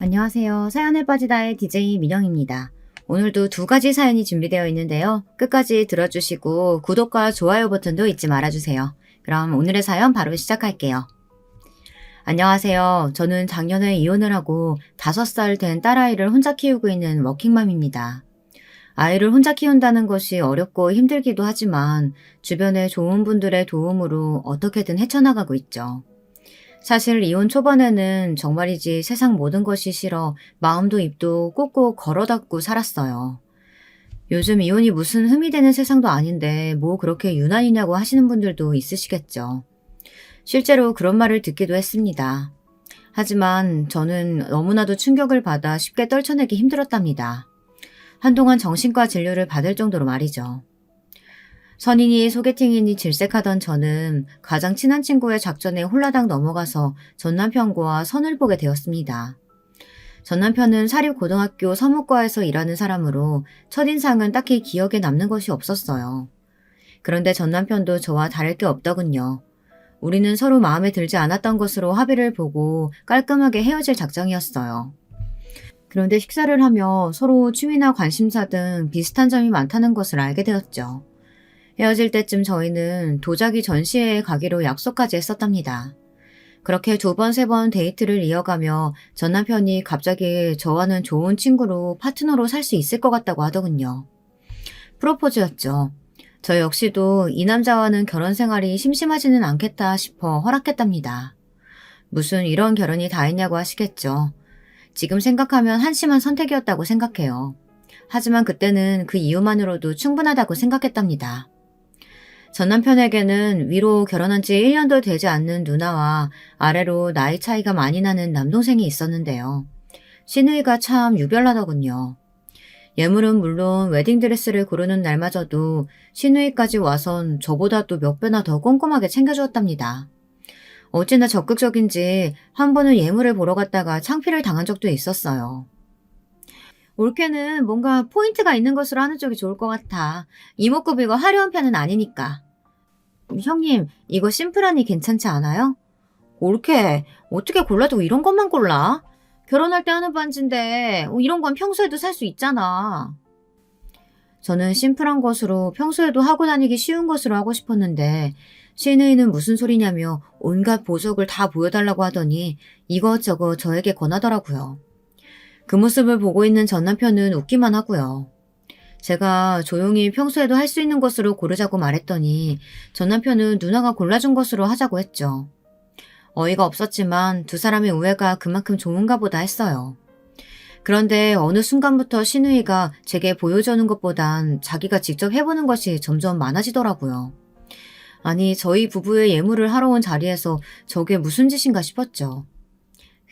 안녕하세요. 사연에 빠지다의 DJ 민영입니다. 오늘도 두 가지 사연이 준비되어 있는데요. 끝까지 들어주시고 구독과 좋아요 버튼도 잊지 말아주세요. 그럼 오늘의 사연 바로 시작할게요. 안녕하세요. 저는 작년에 이혼을 하고 5살 된 딸아이를 혼자 키우고 있는 워킹맘입니다. 아이를 혼자 키운다는 것이 어렵고 힘들기도 하지만 주변의 좋은 분들의 도움으로 어떻게든 헤쳐나가고 있죠. 사실 이혼 초반에는 정말이지 세상 모든 것이 싫어 마음도 입도 꾹꾹 걸어 닫고 살았어요. 요즘 이혼이 무슨 흠이 되는 세상도 아닌데 뭐 그렇게 유난이냐고 하시는 분들도 있으시겠죠. 실제로 그런 말을 듣기도 했습니다. 하지만 저는 너무나도 충격을 받아 쉽게 떨쳐내기 힘들었답니다. 한동안 정신과 진료를 받을 정도로 말이죠. 선인이 소개팅이니 질색하던 저는 가장 친한 친구의 작전에 홀라당 넘어가서 전 남편과 선을 보게 되었습니다. 전 남편은 사립고등학교 서무과에서 일하는 사람으로 첫인상은 딱히 기억에 남는 것이 없었어요. 그런데 전 남편도 저와 다를 게 없더군요. 우리는 서로 마음에 들지 않았던 것으로 합의를 보고 깔끔하게 헤어질 작정이었어요. 그런데 식사를 하며 서로 취미나 관심사 등 비슷한 점이 많다는 것을 알게 되었죠. 헤어질 때쯤 저희는 도자기 전시회에 가기로 약속까지 했었답니다. 그렇게 2번, 3번 데이트를 이어가며 전 남편이 갑자기 저와는 좋은 친구로 파트너로 살 수 있을 것 같다고 하더군요. 프로포즈였죠. 저 역시도 이 남자와는 결혼 생활이 심심하지는 않겠다 싶어 허락했답니다. 무슨 이런 결혼이 다 있냐고 하시겠죠. 지금 생각하면 한심한 선택이었다고 생각해요. 하지만 그때는 그 이유만으로도 충분하다고 생각했답니다. 전 남편에게는 위로 결혼한 지 1년도 되지 않는 누나와 아래로 나이 차이가 많이 나는 남동생이 있었는데요. 시누이가 참 유별나더군요. 예물은 물론 웨딩드레스를 고르는 날마저도 시누이까지 와선 저보다 또 몇 배나 더 꼼꼼하게 챙겨주었답니다. 어찌나 적극적인지 한 번은 예물을 보러 갔다가 창피를 당한 적도 있었어요. 올케는 뭔가 포인트가 있는 것으로 하는 쪽이 좋을 것 같아. 이목구비가 화려한 편은 아니니까. 형님, 이거 심플하니 괜찮지 않아요? 올케, 어떻게 골라도 이런 것만 골라? 결혼할 때 하는 반지인데 이런 건 평소에도 살 수 있잖아. 저는 심플한 것으로 평소에도 하고 다니기 쉬운 것으로 하고 싶었는데 시누이는 무슨 소리냐며 온갖 보석을 다 보여달라고 하더니 이것저것 저에게 권하더라고요. 그 모습을 보고 있는 전 남편은 웃기만 하고요. 제가 조용히 평소에도 할 수 있는 것으로 고르자고 말했더니 전 남편은 누나가 골라준 것으로 하자고 했죠. 어이가 없었지만 두 사람의 우애가 그만큼 좋은가 보다 했어요. 그런데 어느 순간부터 시누이가 제게 보여주는 것보단 자기가 직접 해보는 것이 점점 많아지더라고요. 아니, 저희 부부의 예물을 하러 온 자리에서 저게 무슨 짓인가 싶었죠.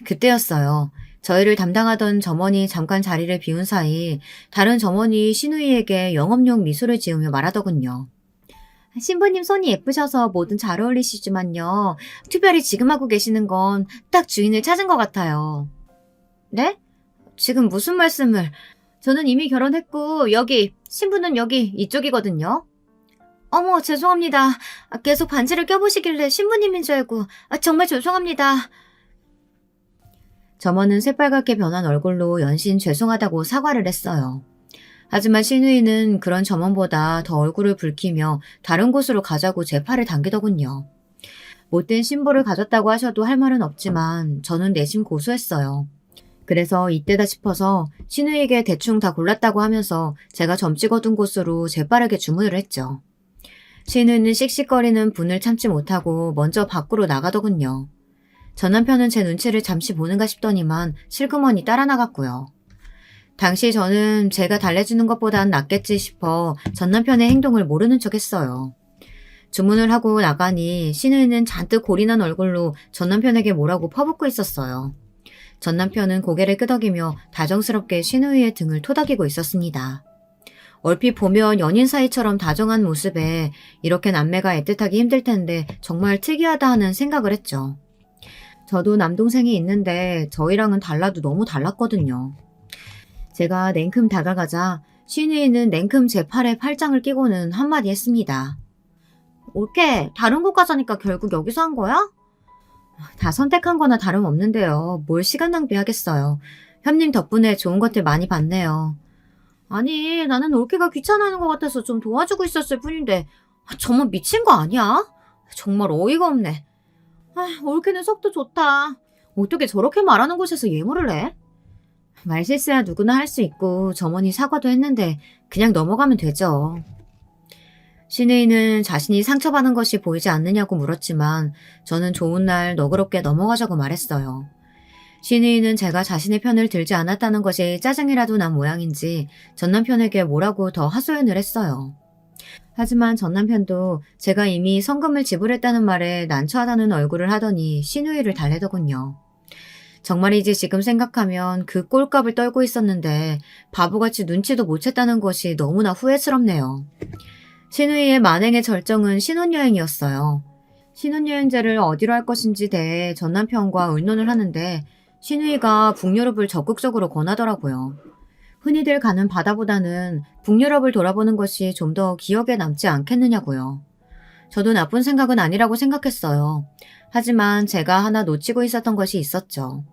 그때였어요. 저희를 담당하던 점원이 잠깐 자리를 비운 사이 다른 점원이 시누이에게 영업용 미소를 지으며 말하더군요. 신부님 손이 예쁘셔서 뭐든 잘 어울리시지만요. 특별히 지금 하고 계시는 건 딱 주인을 찾은 것 같아요. 네? 지금 무슨 말씀을? 저는 이미 결혼했고 신부는 여기 이쪽이거든요. 어머, 죄송합니다. 계속 반지를 껴보시길래 신부님인 줄 알고. 정말 죄송합니다. 점원은 새빨갛게 변한 얼굴로 연신 죄송하다고 사과를 했어요. 하지만 시누이는 그런 점원보다 더 얼굴을 붉히며 다른 곳으로 가자고 제 팔을 당기더군요. 못된 신보를 가졌다고 하셔도 할 말은 없지만 저는 내심 고소했어요. 그래서 이때다 싶어서 시누이에게 대충 다 골랐다고 하면서 제가 점 찍어둔 곳으로 재빠르게 주문을 했죠. 시누이는 씩씩거리는 분을 참지 못하고 먼저 밖으로 나가더군요. 전 남편은 제 눈치를 잠시 보는가 싶더니만 실그머니 따라 나갔고요. 당시 저는 제가 달래주는 것보단 낫겠지 싶어 전 남편의 행동을 모르는 척 했어요. 주문을 하고 나가니 시누이는 잔뜩 골인한 얼굴로 전 남편에게 뭐라고 퍼붓고 있었어요. 전 남편은 고개를 끄덕이며 다정스럽게 시누이의 등을 토닥이고 있었습니다. 얼핏 보면 연인 사이처럼 다정한 모습에 이렇게 남매가 애틋하기 힘들 텐데 정말 특이하다 하는 생각을 했죠. 저도 남동생이 있는데 저희랑은 달라도 너무 달랐거든요. 제가 냉큼 다가가자 시누이는 냉큼 제 팔에 팔짱을 끼고는 한마디 했습니다. 올케, 다른 곳 가자니까 결국 여기서 한 거야? 다 선택한 거나 다름없는데요. 뭘 시간 낭비하겠어요. 현님 덕분에 좋은 것들 많이 봤네요. 아니, 나는 올케가 귀찮아하는 것 같아서 좀 도와주고 있었을 뿐인데, 정말 미친 거 아니야? 정말 어이가 없네. 올케는 속도 좋다. 어떻게 저렇게 말하는 곳에서 예물을 해? 말실수야 누구나 할 수 있고 점원이 사과도 했는데 그냥 넘어가면 되죠. 신우이는 자신이 상처받은 것이 보이지 않느냐고 물었지만 저는 좋은 날 너그럽게 넘어가자고 말했어요. 신우이는 제가 자신의 편을 들지 않았다는 것이 짜증이라도 난 모양인지 전 남편에게 뭐라고 더 하소연을 했어요. 하지만 전 남편도 제가 이미 성금을 지불했다는 말에 난처하다는 얼굴을 하더니 신우이를 달래더군요. 정말이지 지금 생각하면 그 꼴값을 떨고 있었는데 바보같이 눈치도 못 챘다는 것이 너무나 후회스럽네요. 신우이의 만행의 절정은 신혼여행이었어요. 신혼여행제를 어디로 할 것인지 대해 전 남편과 의논을 하는데 신우이가 북유럽을 적극적으로 권하더라고요. 흔히들 가는 바다보다는 북유럽을 돌아보는 것이 좀 더 기억에 남지 않겠느냐고요. 저도 나쁜 생각은 아니라고 생각했어요. 하지만 제가 하나 놓치고 있었던 것이 있었죠.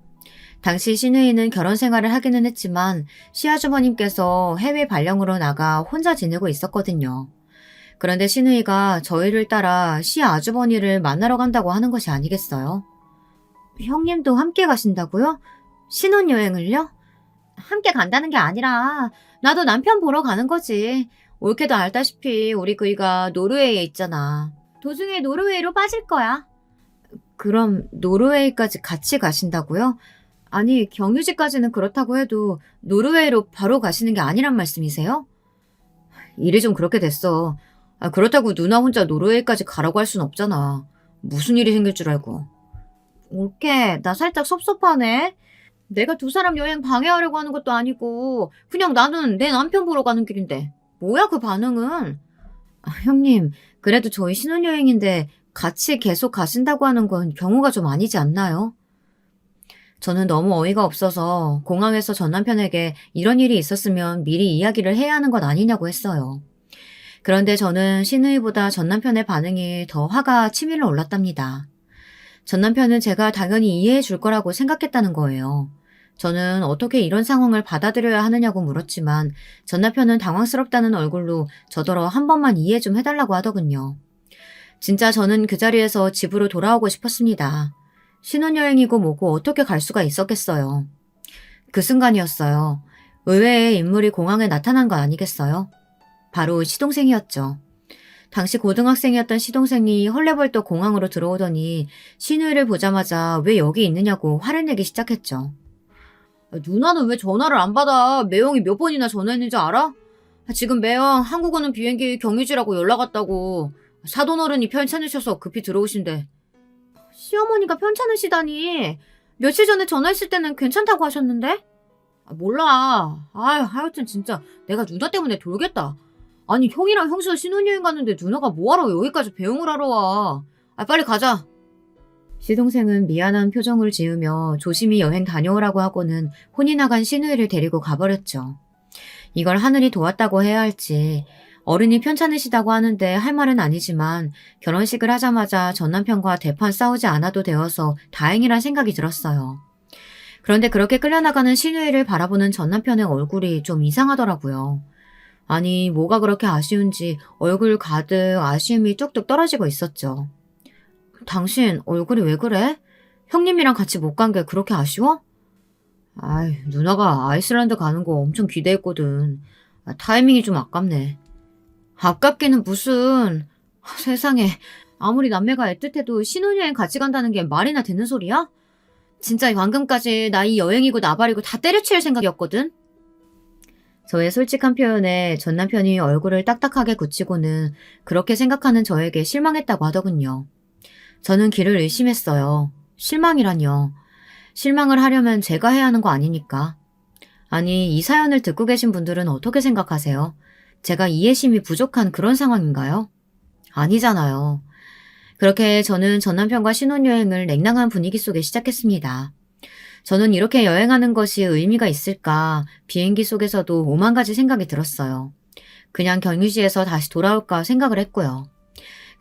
당시 신우이는 결혼 생활을 하기는 했지만 시아주버님께서 해외 발령으로 나가 혼자 지내고 있었거든요. 그런데 신우이가 저희를 따라 시아주버니를 만나러 간다고 하는 것이 아니겠어요? 형님도 함께 가신다고요? 신혼여행을요? 함께 간다는 게 아니라 나도 남편 보러 가는 거지. 올케도 알다시피 우리 그이가 노르웨이에 있잖아. 도중에 노르웨이로 빠질 거야. 그럼 노르웨이까지 같이 가신다고요? 아니, 경유지까지는 그렇다고 해도 노르웨이로 바로 가시는 게 아니란 말씀이세요? 일이 좀 그렇게 됐어. 그렇다고 누나 혼자 노르웨이까지 가라고 할 순 없잖아. 무슨 일이 생길 줄 알고. 올케, 나 살짝 섭섭하네. 내가 두 사람 여행 방해하려고 하는 것도 아니고 그냥 나는 내 남편 보러 가는 길인데. 뭐야 그 반응은? 형님, 그래도 저희 신혼여행인데 같이 계속 가신다고 하는 건 경우가 좀 아니지 않나요? 저는 너무 어이가 없어서 공항에서 전 남편에게 이런 일이 있었으면 미리 이야기를 해야 하는 것 아니냐고 했어요. 그런데 저는 신우이보다 전 남편의 반응이 더 화가 치밀어 올랐답니다. 전 남편은 제가 당연히 이해해 줄 거라고 생각했다는 거예요. 저는 어떻게 이런 상황을 받아들여야 하느냐고 물었지만 전 남편은 당황스럽다는 얼굴로 저더러 한 번만 이해 좀 해달라고 하더군요. 진짜 저는 그 자리에서 집으로 돌아오고 싶었습니다. 신혼여행이고 뭐고 어떻게 갈 수가 있었겠어요. 그 순간이었어요. 의외의 인물이 공항에 나타난 거 아니겠어요? 바로 시동생이었죠. 당시 고등학생이었던 시동생이 헐레벌떡 공항으로 들어오더니 신우이를 보자마자 왜 여기 있느냐고 화를 내기 시작했죠. 누나는 왜 전화를 안 받아? 매형이 몇 번이나 전화했는지 알아? 지금 매형 한국 오는 비행기 경유지라고 연락 왔다고. 사돈어른이 편찮으셔서 급히 들어오신대. 시어머니가 편찮으시다니. 며칠 전에 전화했을 때는 괜찮다고 하셨는데? 몰라. 하여튼 진짜 내가 누나 때문에 돌겠다. 아니 형이랑 형수가 신혼여행 갔는데 누나가 뭐하러 여기까지 배웅을 하러 와. 빨리 가자. 시동생은 미안한 표정을 지으며 조심히 여행 다녀오라고 하고는 혼이 나간 신우이를 데리고 가버렸죠. 이걸 하늘이 도왔다고 해야 할지 어른이 편찮으시다고 하는데 할 말은 아니지만 결혼식을 하자마자 전 남편과 대판 싸우지 않아도 되어서 다행이란 생각이 들었어요. 그런데 그렇게 끌려나가는 신우이를 바라보는 전 남편의 얼굴이 좀 이상하더라고요. 아니 뭐가 그렇게 아쉬운지 얼굴 가득 아쉬움이 뚝뚝 떨어지고 있었죠. 당신 얼굴이 왜 그래? 형님이랑 같이 못 간 게 그렇게 아쉬워? 누나가 아이슬란드 가는 거 엄청 기대했거든. 타이밍이 좀 아깝네. 아깝기는 무슨. 세상에 아무리 남매가 애틋해도 신혼여행 같이 간다는 게 말이나 되는 소리야? 진짜 방금까지 나 이 여행이고 나발이고 다 때려칠 생각이었거든. 저의 솔직한 표현에 전 남편이 얼굴을 딱딱하게 굳히고는 그렇게 생각하는 저에게 실망했다고 하더군요. 저는 귀를 의심했어요. 실망이라뇨. 실망을 하려면 제가 해야 하는 거 아니니까. 아니, 이 사연을 듣고 계신 분들은 어떻게 생각하세요? 제가 이해심이 부족한 그런 상황인가요? 아니잖아요. 그렇게 저는 전 남편과 신혼여행을 냉랭한 분위기 속에 시작했습니다. 저는 이렇게 여행하는 것이 의미가 있을까 비행기 속에서도 오만 가지 생각이 들었어요. 그냥 경유지에서 다시 돌아올까 생각을 했고요.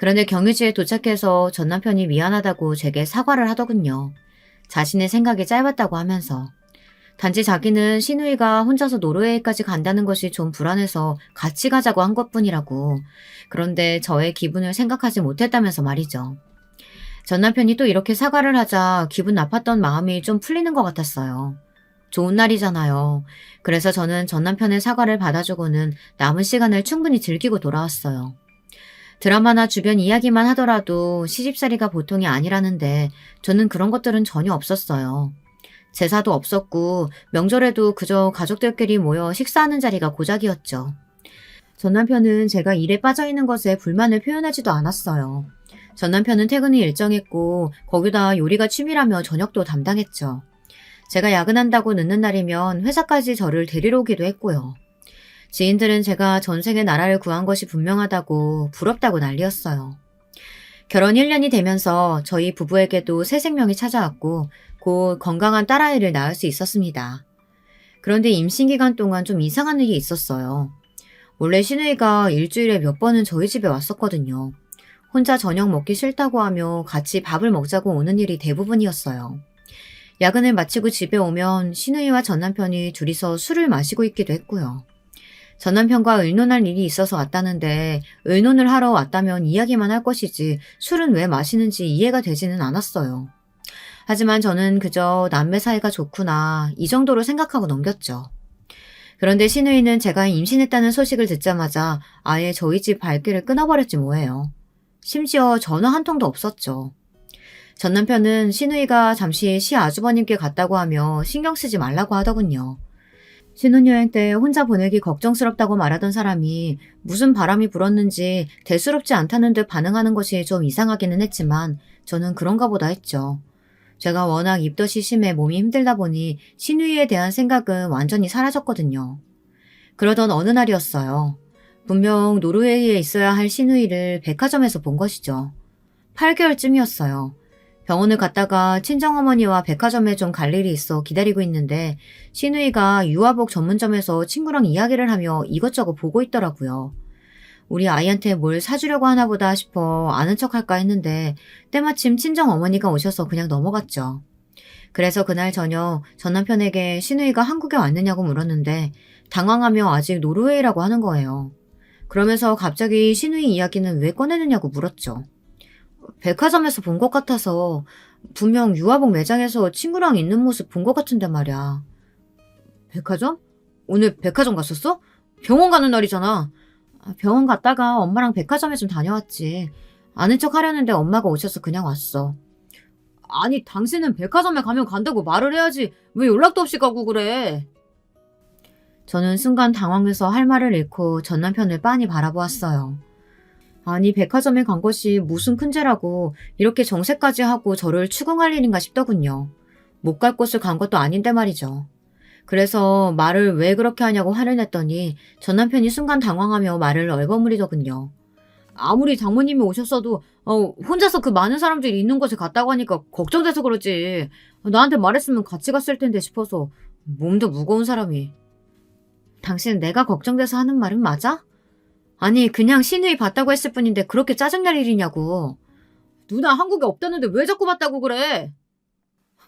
그런데 경유지에 도착해서 전 남편이 미안하다고 제게 사과를 하더군요. 자신의 생각이 짧았다고 하면서. 단지 자기는 시누이가 혼자서 노르웨이까지 간다는 것이 좀 불안해서 같이 가자고 한 것뿐이라고. 그런데 저의 기분을 생각하지 못했다면서 말이죠. 전 남편이 또 이렇게 사과를 하자 기분 나빴던 마음이 좀 풀리는 것 같았어요. 좋은 날이잖아요. 그래서 저는 전 남편의 사과를 받아주고는 남은 시간을 충분히 즐기고 돌아왔어요. 드라마나 주변 이야기만 하더라도 시집살이가 보통이 아니라는데 저는 그런 것들은 전혀 없었어요. 제사도 없었고 명절에도 그저 가족들끼리 모여 식사하는 자리가 고작이었죠. 전 남편은 제가 일에 빠져있는 것에 불만을 표현하지도 않았어요. 전 남편은 퇴근이 일정했고 거기다 요리가 취미라며 저녁도 담당했죠. 제가 야근한다고 늦는 날이면 회사까지 저를 데리러 오기도 했고요. 지인들은 제가 전생에 나라를 구한 것이 분명하다고 부럽다고 난리였어요. 결혼 1년이 되면서 저희 부부에게도 새 생명이 찾아왔고 곧 건강한 딸아이를 낳을 수 있었습니다. 그런데 임신 기간 동안 좀 이상한 일이 있었어요. 원래 시누이가 일주일에 몇 번은 저희 집에 왔었거든요. 혼자 저녁 먹기 싫다고 하며 같이 밥을 먹자고 오는 일이 대부분이었어요. 야근을 마치고 집에 오면 시누이와 전 남편이 둘이서 술을 마시고 있기도 했고요. 전 남편과 의논할 일이 있어서 왔다는데 의논을 하러 왔다면 이야기만 할 것이지 술은 왜 마시는지 이해가 되지는 않았어요. 하지만 저는 그저 남매 사이가 좋구나 이 정도로 생각하고 넘겼죠. 그런데 시누이는 제가 임신했다는 소식을 듣자마자 아예 저희 집 발길을 끊어버렸지 뭐예요. 심지어 전화 한 통도 없었죠. 전 남편은 시누이가 잠시 시아주버님께 갔다고 하며 신경 쓰지 말라고 하더군요. 신혼여행 때 혼자 보내기 걱정스럽다고 말하던 사람이 무슨 바람이 불었는지 대수롭지 않다는 듯 반응하는 것이 좀 이상하기는 했지만 저는 그런가 보다 했죠. 제가 워낙 입덧이 심해 몸이 힘들다 보니 시누이에 대한 생각은 완전히 사라졌거든요. 그러던 어느 날이었어요. 분명 노르웨이에 있어야 할 시누이를 백화점에서 본 것이죠. 8개월쯤이었어요. 병원을 갔다가 친정어머니와 백화점에 좀 갈 일이 있어 기다리고 있는데 시누이가 유아복 전문점에서 친구랑 이야기를 하며 이것저것 보고 있더라고요. 우리 아이한테 뭘 사주려고 하나 보다 싶어 아는 척할까 했는데 때마침 친정어머니가 오셔서 그냥 넘어갔죠. 그래서 그날 저녁 전 남편에게 시누이가 한국에 왔느냐고 물었는데 당황하며 아직 노르웨이라고 하는 거예요. 그러면서 갑자기 시누이 이야기는 왜 꺼내느냐고 물었죠. 백화점에서 본 것 같아서 분명 유아복 매장에서 친구랑 있는 모습 본 것 같은데 말이야. 백화점? 오늘 백화점 갔었어? 병원 가는 날이잖아. 병원 갔다가 엄마랑 백화점에 좀 다녀왔지. 아는 척 하려는데 엄마가 오셔서 그냥 왔어. 아니 당신은 백화점에 가면 간다고 말을 해야지 왜 연락도 없이 가고 그래. 저는 순간 당황해서 할 말을 잃고 전 남편을 빤히 바라보았어요. 아니 백화점에 간 것이 무슨 큰 죄라고 이렇게 정색까지 하고 저를 추궁할 일인가 싶더군요. 못 갈 곳을 간 것도 아닌데 말이죠. 그래서 말을 왜 그렇게 하냐고 화를 냈더니 전 남편이 순간 당황하며 말을 얼버무리더군요. 아무리 장모님이 오셨어도 혼자서 그 많은 사람들이 있는 곳에 갔다고 하니까 걱정돼서 그러지. 나한테 말했으면 같이 갔을 텐데 싶어서 몸도 무거운 사람이. 당신 내가 걱정돼서 하는 말은 맞아? 아니 그냥 시누이 봤다고 했을 뿐인데 그렇게 짜증날 일이냐고. 누나 한국에 없다는데 왜 자꾸 봤다고 그래?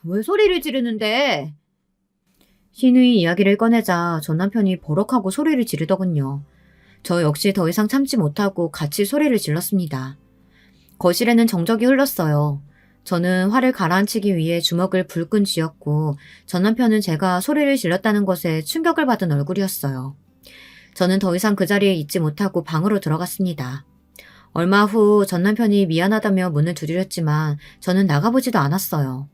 왜 소리를 지르는데? 시누이 이야기를 꺼내자 전 남편이 버럭하고 소리를 지르더군요. 저 역시 더 이상 참지 못하고 같이 소리를 질렀습니다. 거실에는 정적이 흘렀어요. 저는 화를 가라앉히기 위해 주먹을 불끈 쥐었고 전 남편은 제가 소리를 질렀다는 것에 충격을 받은 얼굴이었어요. 저는 더 이상 그 자리에 있지 못하고 방으로 들어갔습니다. 얼마 후 전 남편이 미안하다며 문을 두드렸지만 저는 나가보지도 않았어요.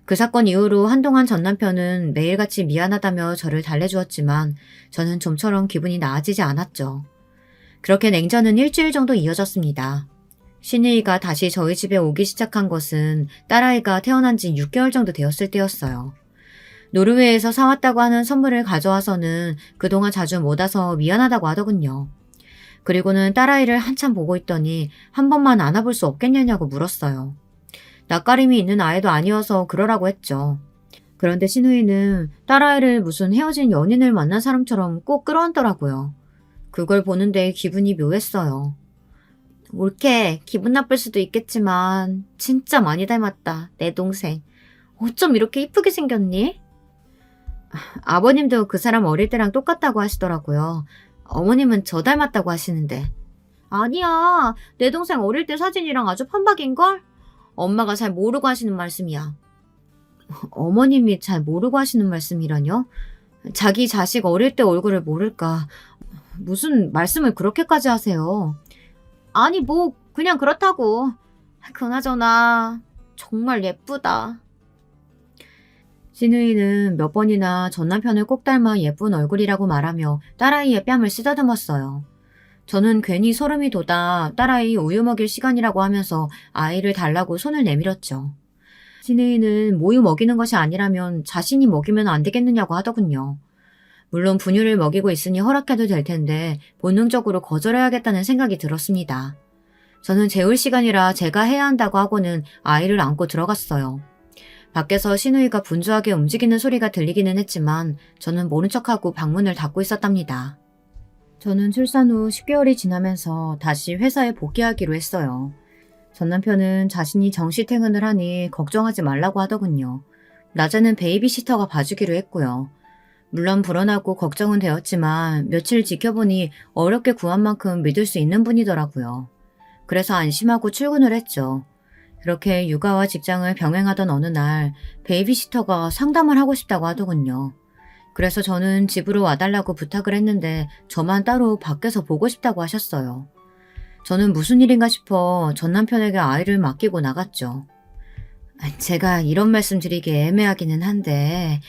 그 사건 이후로 한동안 전 남편은 매일같이 미안하다며 저를 달래주었지만 저는 좀처럼 기분이 나아지지 않았죠. 그렇게 냉전은 일주일 정도 이어졌습니다. 시누이가 다시 저희 집에 오기 시작한 것은 딸아이가 태어난 지 6개월 정도 되었을 때였어요. 노르웨이에서 사왔다고 하는 선물을 가져와서는 그동안 자주 못 와서 미안하다고 하더군요. 그리고는 딸아이를 한참 보고 있더니 한 번만 안아볼 수 없겠냐고 물었어요. 낯가림이 있는 아이도 아니어서 그러라고 했죠. 그런데 시누이는 딸아이를 무슨 헤어진 연인을 만난 사람처럼 꼭 끌어안더라고요. 그걸 보는데 기분이 묘했어요. 옳게 기분 나쁠 수도 있겠지만 진짜 많이 닮았다, 내 동생. 어쩜 이렇게 이쁘게 생겼니? 아버님도 그 사람 어릴 때랑 똑같다고 하시더라고요. 어머님은 저 닮았다고 하시는데. 아니야, 내 동생 어릴 때 사진이랑 아주 판박인걸? 엄마가 잘 모르고 하시는 말씀이야. 어머님이 잘 모르고 하시는 말씀이라뇨? 자기 자식 어릴 때 얼굴을 모를까. 무슨 말씀을 그렇게까지 하세요? 아니, 뭐 그냥 그렇다고. 그나저나 정말 예쁘다. 신우이는 몇 번이나 전 남편을 꼭 닮아 예쁜 얼굴이라고 말하며 딸아이의 뺨을 쓰다듬었어요. 저는 괜히 소름이 돋아 딸아이 우유 먹일 시간이라고 하면서 아이를 달라고 손을 내밀었죠. 신우이는 모유 먹이는 것이 아니라면 자신이 먹이면 안 되겠느냐고 하더군요. 물론 분유를 먹이고 있으니 허락해도 될 텐데 본능적으로 거절해야겠다는 생각이 들었습니다. 저는 재울 시간이라 제가 해야 한다고 하고는 아이를 안고 들어갔어요. 밖에서 신우이가 분주하게 움직이는 소리가 들리기는 했지만 저는 모른 척하고 방문을 닫고 있었답니다. 저는 출산 후 10개월이 지나면서 다시 회사에 복귀하기로 했어요. 전 남편은 자신이 정시 퇴근을 하니 걱정하지 말라고 하더군요. 낮에는 베이비시터가 봐주기로 했고요. 물론 불안하고 걱정은 되었지만 며칠 지켜보니 어렵게 구한 만큼 믿을 수 있는 분이더라고요. 그래서 안심하고 출근을 했죠. 그렇게 육아와 직장을 병행하던 어느 날 베이비시터가 상담을 하고 싶다고 하더군요. 그래서 저는 집으로 와달라고 부탁을 했는데 저만 따로 밖에서 보고 싶다고 하셨어요. 저는 무슨 일인가 싶어 전 남편에게 아이를 맡기고 나갔죠. 제가 이런 말씀 드리기 애매하기는 한데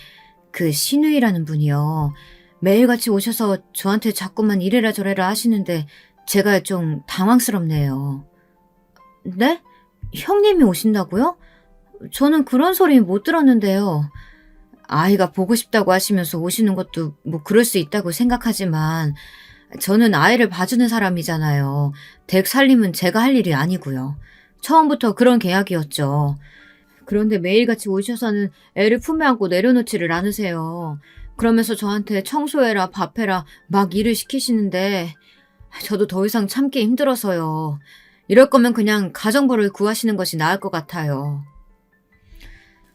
그 신우이라는 분이요. 매일같이 오셔서 저한테 자꾸만 이래라 저래라 하시는데 제가 좀 당황스럽네요. 네? 형님이 오신다고요? 저는 그런 소리 못 들었는데요. 아이가 보고 싶다고 하시면서 오시는 것도 뭐 그럴 수 있다고 생각하지만 저는 아이를 봐주는 사람이잖아요. 댁 살림은 제가 할 일이 아니고요. 처음부터 그런 계약이었죠. 그런데 매일같이 오셔서는 애를 품에 안고 내려놓지를 않으세요. 그러면서 저한테 청소해라 밥해라 막 일을 시키시는데 저도 더 이상 참기 힘들어서요. 이럴 거면 그냥 가정부를 구하시는 것이 나을 것 같아요.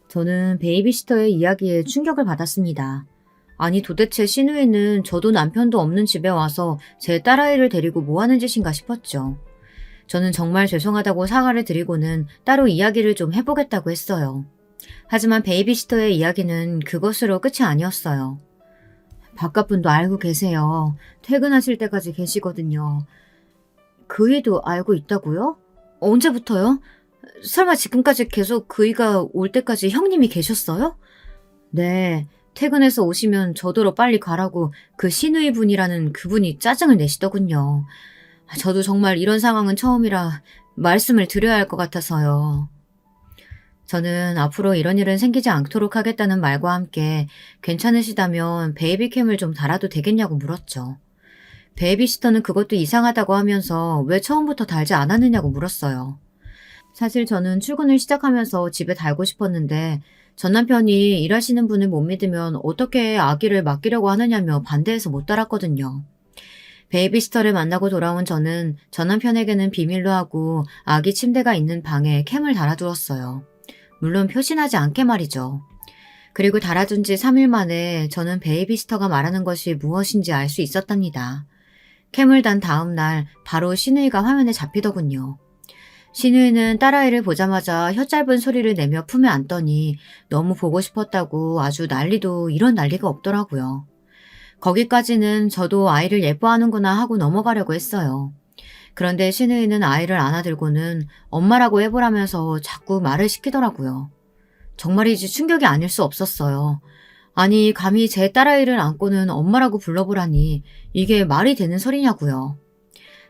저는 베이비시터의 이야기에 충격을 받았습니다. 아니 도대체 신우이는 저도 남편도 없는 집에 와서 제 딸아이를 데리고 뭐 하는 짓인가 싶었죠. 저는 정말 죄송하다고 사과를 드리고는 따로 이야기를 좀 해보겠다고 했어요. 하지만 베이비시터의 이야기는 그것으로 끝이 아니었어요. 바깥분도 알고 계세요. 퇴근하실 때까지 계시거든요. 그이도 알고 있다고요? 언제부터요? 설마 지금까지 계속 그이가 올 때까지 형님이 계셨어요? 네, 퇴근해서 오시면 저더러 빨리 가라고 그 신우이 분이라는 그분이 짜증을 내시더군요. 저도 정말 이런 상황은 처음이라 말씀을 드려야 할 것 같아서요. 저는 앞으로 이런 일은 생기지 않도록 하겠다는 말과 함께 괜찮으시다면 베이비캠을 좀 달아도 되겠냐고 물었죠. 베이비시터는 그것도 이상하다고 하면서 왜 처음부터 달지 않았느냐고 물었어요. 사실 저는 출근을 시작하면서 집에 달고 싶었는데 전 남편이 일하시는 분을 못 믿으면 어떻게 아기를 맡기려고 하느냐며 반대해서 못 달았거든요. 베이비시터를 만나고 돌아온 저는 전 남편에게는 비밀로 하고 아기 침대가 있는 방에 캠을 달아두었어요. 물론 표신하지 않게 말이죠. 그리고 달아둔 지 3일 만에 저는 베이비시터가 말하는 것이 무엇인지 알 수 있었답니다. 캠을 단 다음 날 바로 신우이가 화면에 잡히더군요. 신우이는 딸아이를 보자마자 혀 짧은 소리를 내며 품에 안더니 너무 보고 싶었다고 아주 난리도 이런 난리가 없더라고요. 거기까지는 저도 아이를 예뻐하는구나 하고 넘어가려고 했어요. 그런데 신우이는 아이를 안아들고는 엄마라고 해보라면서 자꾸 말을 시키더라고요. 정말이지 충격이 아닐 수 없었어요. 아니 감히 제 딸아이를 안고는 엄마라고 불러보라니 이게 말이 되는 소리냐고요.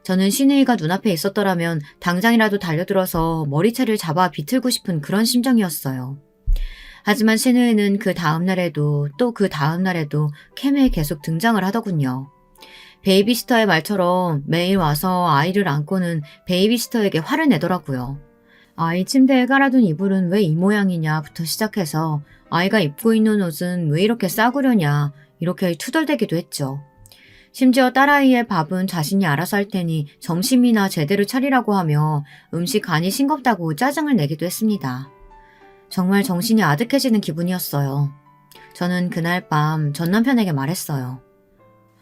저는 신우이가 눈앞에 있었더라면 당장이라도 달려들어서 머리채를 잡아 비틀고 싶은 그런 심정이었어요. 하지만 신우이는 그 다음날에도 또 그 다음날에도 캠에 계속 등장을 하더군요. 베이비시터의 말처럼 매일 와서 아이를 안고는 베이비시터에게 화를 내더라고요. 아이 침대에 깔아둔 이불은 왜 이 모양이냐부터 시작해서 아이가 입고 있는 옷은 왜 이렇게 싸구려냐 이렇게 투덜대기도 했죠. 심지어 딸아이의 밥은 자신이 알아서 할 테니 점심이나 제대로 차리라고 하며 음식 간이 싱겁다고 짜증을 내기도 했습니다. 정말 정신이 아득해지는 기분이었어요. 저는 그날 밤 전 남편에게 말했어요.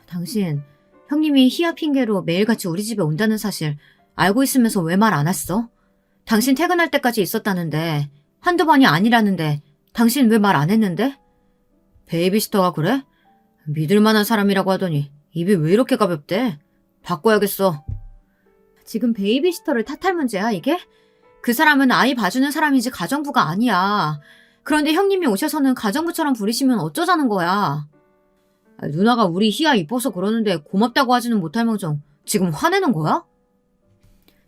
당신, 형님이 희야 핑계로 매일같이 우리 집에 온다는 사실 알고 있으면서 왜 말 안 했어? 당신 퇴근할 때까지 있었다는데, 한두 번이 아니라는데 당신 왜 말 안 했는데? 베이비시터가 그래? 믿을 만한 사람이라고 하더니 입이 왜 이렇게 가볍대? 바꿔야겠어. 지금 베이비시터를 탓할 문제야, 이게? 그 사람은 아이 봐주는 사람이지 가정부가 아니야. 그런데 형님이 오셔서는 가정부처럼 부리시면 어쩌자는 거야. 누나가 우리 희야 이뻐서 그러는데 고맙다고 하지는 못할 망정 지금 화내는 거야?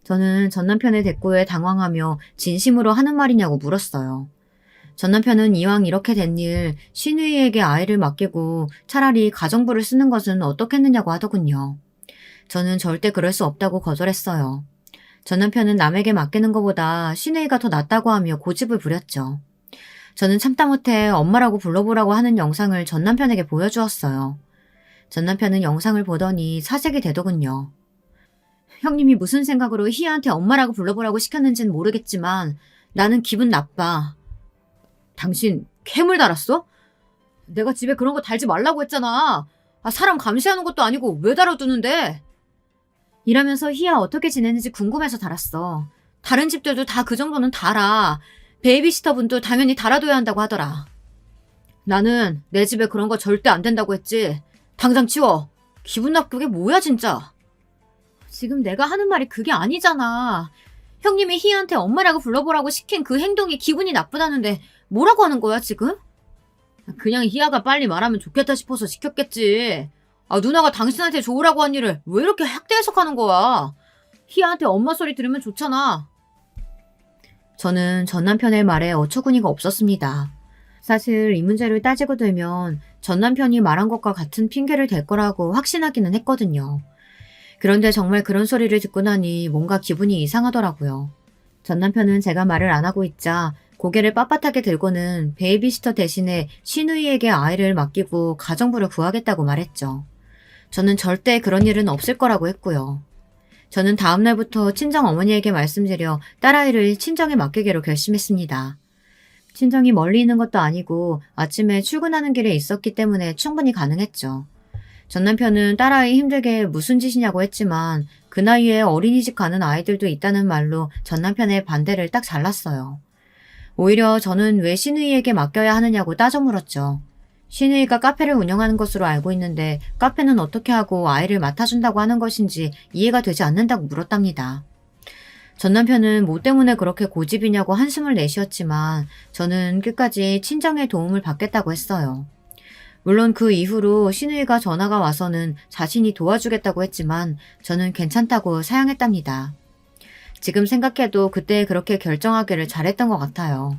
저는 전 남편의 대꾸에 당황하며 진심으로 하는 말이냐고 물었어요. 전 남편은 이왕 이렇게 된 일 시누이에게 아이를 맡기고 차라리 가정부를 쓰는 것은 어떻겠느냐고 하더군요. 저는 절대 그럴 수 없다고 거절했어요. 전 남편은 남에게 맡기는 것보다 시누이가 더 낫다고 하며 고집을 부렸죠. 저는 참다 못해 엄마라고 불러보라고 하는 영상을 전 남편에게 보여주었어요. 전 남편은 영상을 보더니 사색이 되더군요. 형님이 무슨 생각으로 희애한테 엄마라고 불러보라고 시켰는지는 모르겠지만 나는 기분 나빠. 당신 괴물 달았어? 내가 집에 그런 거 달지 말라고 했잖아. 사람 감시하는 것도 아니고 왜 달아두는데? 이러면서 희야 어떻게 지내는지 궁금해서 달았어. 다른 집들도 다 그 정도는 달아. 베이비시터 분도 당연히 달아둬야 한다고 하더라. 나는 내 집에 그런 거 절대 안 된다고 했지. 당장 치워. 기분 나쁘게 뭐야 진짜. 지금 내가 하는 말이 그게 아니잖아. 형님이 희한테 엄마라고 불러보라고 시킨 그 행동이 기분이 나쁘다는데 뭐라고 하는 거야 지금? 그냥 희아가 빨리 말하면 좋겠다 싶어서 시켰겠지. 누나가 당신한테 좋으라고 한 일을 왜 이렇게 학대 해석하는 거야. 희아한테 엄마 소리 들으면 좋잖아. 저는 전 남편의 말에 어처구니가 없었습니다. 사실 이 문제를 따지고 들면 전 남편이 말한 것과 같은 핑계를 댈 거라고 확신하기는 했거든요. 그런데 정말 그런 소리를 듣고 나니 뭔가 기분이 이상하더라고요. 전 남편은 제가 말을 안 하고 있자 고개를 빳빳하게 들고는 베이비시터 대신에 시누이에게 아이를 맡기고 가정부를 구하겠다고 말했죠. 저는 절대 그런 일은 없을 거라고 했고요. 저는 다음 날부터 친정 어머니에게 말씀드려 딸아이를 친정에 맡기기로 결심했습니다. 친정이 멀리 있는 것도 아니고 아침에 출근하는 길에 있었기 때문에 충분히 가능했죠. 전 남편은 딸아이 힘들게 무슨 짓이냐고 했지만 그 나이에 어린이집 가는 아이들도 있다는 말로 전 남편의 반대를 딱 잘랐어요. 오히려 저는 왜 시누이에게 맡겨야 하느냐고 따져 물었죠. 시누이가 카페를 운영하는 것으로 알고 있는데 카페는 어떻게 하고 아이를 맡아준다고 하는 것인지 이해가 되지 않는다고 물었답니다. 전 남편은 뭐 때문에 그렇게 고집이냐고 한숨을 내쉬었지만 저는 끝까지 친정의 도움을 받겠다고 했어요. 물론 그 이후로 시누이가 전화가 와서는 자신이 도와주겠다고 했지만 저는 괜찮다고 사양했답니다. 지금 생각해도 그때 그렇게 결정하기를 잘했던 것 같아요.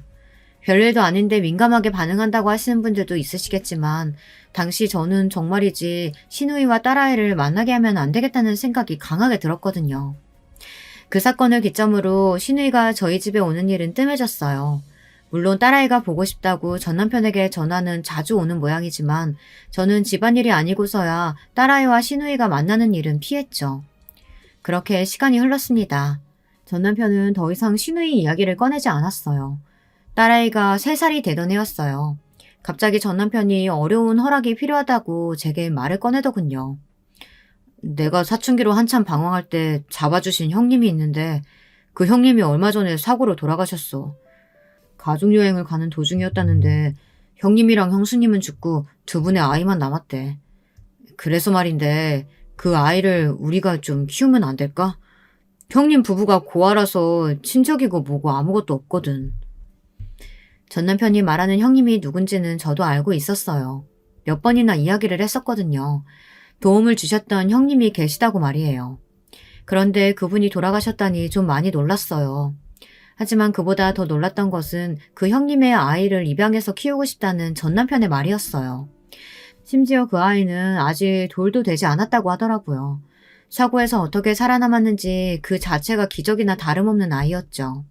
별일도 아닌데 민감하게 반응한다고 하시는 분들도 있으시겠지만 당시 저는 정말이지 시누이와 딸아이를 만나게 하면 안 되겠다는 생각이 강하게 들었거든요. 그 사건을 기점으로 시누이가 저희 집에 오는 일은 뜸해졌어요. 물론 딸아이가 보고 싶다고 전 남편에게 전화는 자주 오는 모양이지만 저는 집안일이 아니고서야 딸아이와 시누이가 만나는 일은 피했죠. 그렇게 시간이 흘렀습니다. 전 남편은 더 이상 시누이 이야기를 꺼내지 않았어요. 딸아이가 3살이 되던 해였어요. 갑자기 전 남편이 어려운 허락이 필요하다고 제게 말을 꺼내더군요. 내가 사춘기로 한참 방황할 때 잡아주신 형님이 있는데 그 형님이 얼마 전에 사고로 돌아가셨어. 가족여행을 가는 도중이었다는데 형님이랑 형수님은 죽고 두 분의 아이만 남았대. 그래서 말인데 그 아이를 우리가 좀 키우면 안 될까? 형님 부부가 고아라서 친척이고 뭐고 아무것도 없거든. 전 남편이 말하는 형님이 누군지는 저도 알고 있었어요. 몇 번이나 이야기를 했었거든요. 도움을 주셨던 형님이 계시다고 말이에요. 그런데 그분이 돌아가셨다니 좀 많이 놀랐어요. 하지만 그보다 더 놀랐던 것은 그 형님의 아이를 입양해서 키우고 싶다는 전 남편의 말이었어요. 심지어 그 아이는 아직 돌도 되지 않았다고 하더라고요. 사고에서 어떻게 살아남았는지 그 자체가 기적이나 다름없는 아이였죠.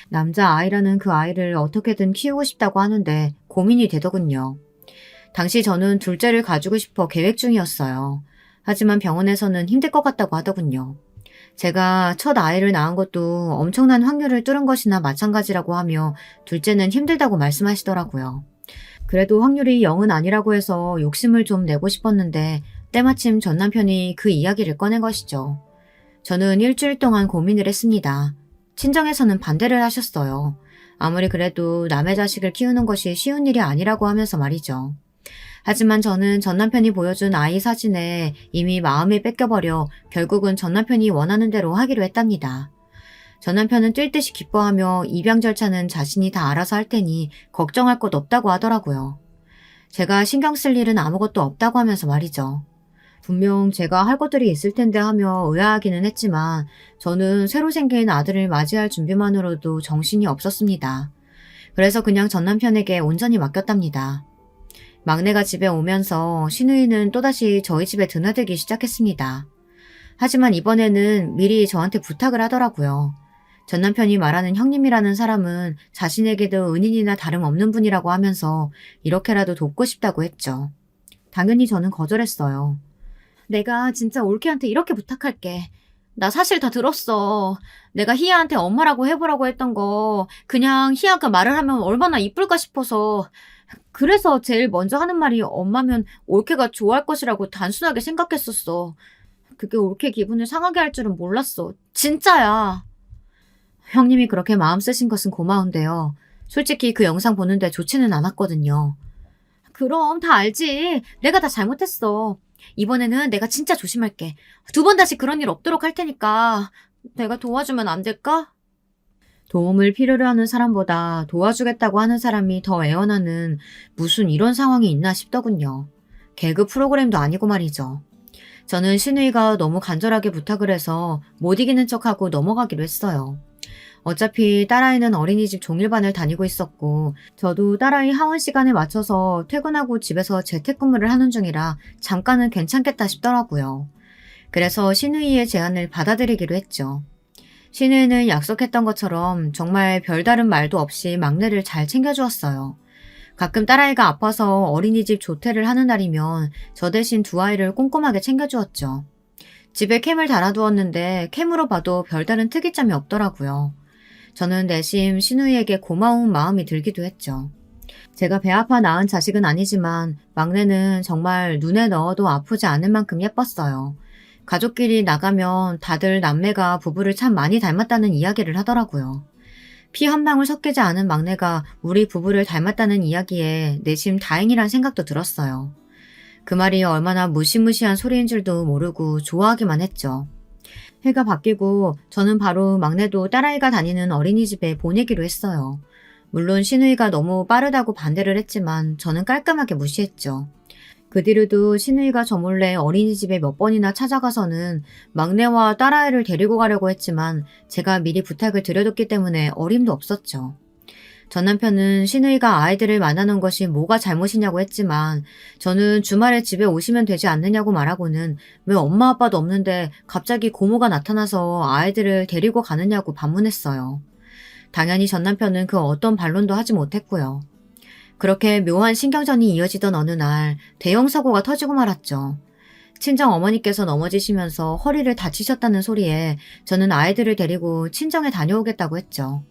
남자 아이라는 그 아이를 어떻게든 키우고 싶다고 하는데 고민이 되더군요. 당시 저는 둘째를 가지고 싶어 계획 중이었어요. 하지만 병원에서는 힘들 것 같다고 하더군요. 제가 첫 아이를 낳은 것도 엄청난 확률을 뚫은 것이나 마찬가지라고 하며 둘째는 힘들다고 말씀하시더라고요. 그래도 확률이 0은 아니라고 해서 욕심을 좀 내고 싶었는데 때마침 전 남편이 그 이야기를 꺼낸 것이죠. 저는 일주일 동안 고민을 했습니다. 친정에서는 반대를 하셨어요. 아무리 그래도 남의 자식을 키우는 것이 쉬운 일이 아니라고 하면서 말이죠. 하지만 저는 전 남편이 보여준 아이 사진에 이미 마음이 뺏겨버려 결국은 전 남편이 원하는 대로 하기로 했답니다. 전 남편은 뛸 듯이 기뻐하며 입양 절차는 자신이 다 알아서 할 테니 걱정할 것 없다고 하더라고요. 제가 신경 쓸 일은 아무것도 없다고 하면서 말이죠. 분명 제가 할 것들이 있을 텐데 하며 의아하기는 했지만 저는 새로 생긴 아들을 맞이할 준비만으로도 정신이 없었습니다. 그래서 그냥 전 남편에게 온전히 맡겼답니다. 막내가 집에 오면서 시누이는 또다시 저희 집에 드나들기 시작했습니다. 하지만 이번에는 미리 저한테 부탁을 하더라고요. 전 남편이 말하는 형님이라는 사람은 자신에게도 은인이나 다름없는 분이라고 하면서 이렇게라도 돕고 싶다고 했죠. 당연히 저는 거절했어요. 내가 진짜 올케한테 이렇게 부탁할게. 나 사실 다 들었어. 내가 희아한테 엄마라고 해보라고 했던 거 그냥 희아가 말을 하면 얼마나 이쁠까 싶어서 그래서 제일 먼저 하는 말이 엄마면 올케가 좋아할 것이라고 단순하게 생각했었어. 그게 올케 기분을 상하게 할 줄은 몰랐어. 진짜야. 형님이 그렇게 마음 쓰신 것은 고마운데요. 솔직히 그 영상 보는데 좋지는 않았거든요. 그럼 다 알지. 내가 다 잘못했어. 이번에는 내가 진짜 조심할게. 2번 다시 그런 일 없도록 할 테니까 내가 도와주면 안 될까? 도움을 필요로 하는 사람보다 도와주겠다고 하는 사람이 더 애원하는 무슨 이런 상황이 있나 싶더군요. 개그 프로그램도 아니고 말이죠. 저는 시누이가 너무 간절하게 부탁을 해서 못 이기는 척하고 넘어가기로 했어요. 어차피 딸아이는 어린이집 종일반을 다니고 있었고 저도 딸아이 하원 시간에 맞춰서 퇴근하고 집에서 재택근무를 하는 중이라 잠깐은 괜찮겠다 싶더라고요. 그래서 시누이의 제안을 받아들이기로 했죠. 시누이는 약속했던 것처럼 정말 별다른 말도 없이 막내를 잘 챙겨주었어요. 가끔 딸아이가 아파서 어린이집 조퇴를 하는 날이면 저 대신 2아이를 꼼꼼하게 챙겨주었죠. 집에 캠을 달아두었는데 캠으로 봐도 별다른 특이점이 없더라고요. 저는 내심 시누이에게 고마운 마음이 들기도 했죠. 제가 배 아파 낳은 자식은 아니지만 막내는 정말 눈에 넣어도 아프지 않을 만큼 예뻤어요. 가족끼리 나가면 다들 남매가 부부를 참 많이 닮았다는 이야기를 하더라고요. 피 한 방울 섞이지 않은 막내가 우리 부부를 닮았다는 이야기에 내심 다행이란 생각도 들었어요. 그 말이 얼마나 무시무시한 소리인 줄도 모르고 좋아하기만 했죠. 해가 바뀌고 저는 바로 막내도 딸아이가 다니는 어린이집에 보내기로 했어요. 물론 시누이가 너무 빠르다고 반대를 했지만 저는 깔끔하게 무시했죠. 그 뒤로도 시누이가 저 몰래 어린이집에 몇 번이나 찾아가서는 막내와 딸아이를 데리고 가려고 했지만 제가 미리 부탁을 드려뒀기 때문에 어림도 없었죠. 전 남편은 시누이가 아이들을 만나는 것이 뭐가 잘못이냐고 했지만 저는 주말에 집에 오시면 되지 않느냐고 말하고는 왜 엄마 아빠도 없는데 갑자기 고모가 나타나서 아이들을 데리고 가느냐고 반문했어요. 당연히 전 남편은 그 어떤 반론도 하지 못했고요. 그렇게 묘한 신경전이 이어지던 어느 날 대형 사고가 터지고 말았죠. 친정 어머니께서 넘어지시면서 허리를 다치셨다는 소리에 저는 아이들을 데리고 친정에 다녀오겠다고 했죠.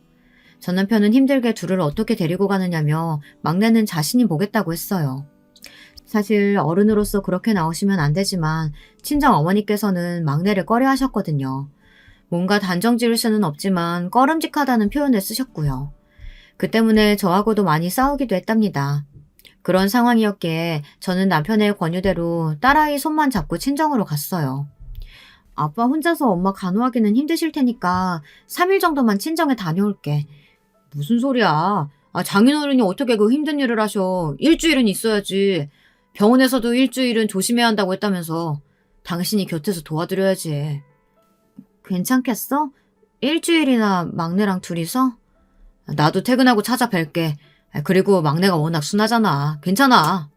전 남편은 힘들게 둘을 어떻게 데리고 가느냐며 막내는 자신이 보겠다고 했어요. 사실 어른으로서 그렇게 나오시면 안 되지만 친정 어머니께서는 막내를 꺼려 하셨거든요. 뭔가 단정 지을 수는 없지만 꺼름직하다는 표현을 쓰셨고요. 그 때문에 저하고도 많이 싸우기도 했답니다. 그런 상황이었기에 저는 남편의 권유대로 딸아이 손만 잡고 친정으로 갔어요. 아빠 혼자서 엄마 간호하기는 힘드실 테니까 3일 정도만 친정에 다녀올게. 무슨 소리야. 장인어른이 어떻게 그 힘든 일을 하셔. 일주일은 있어야지. 병원에서도 일주일은 조심해야 한다고 했다면서. 당신이 곁에서 도와드려야지. 괜찮겠어? 일주일이나 막내랑 둘이서? 나도 퇴근하고 찾아뵐게. 그리고 막내가 워낙 순하잖아. 괜찮아.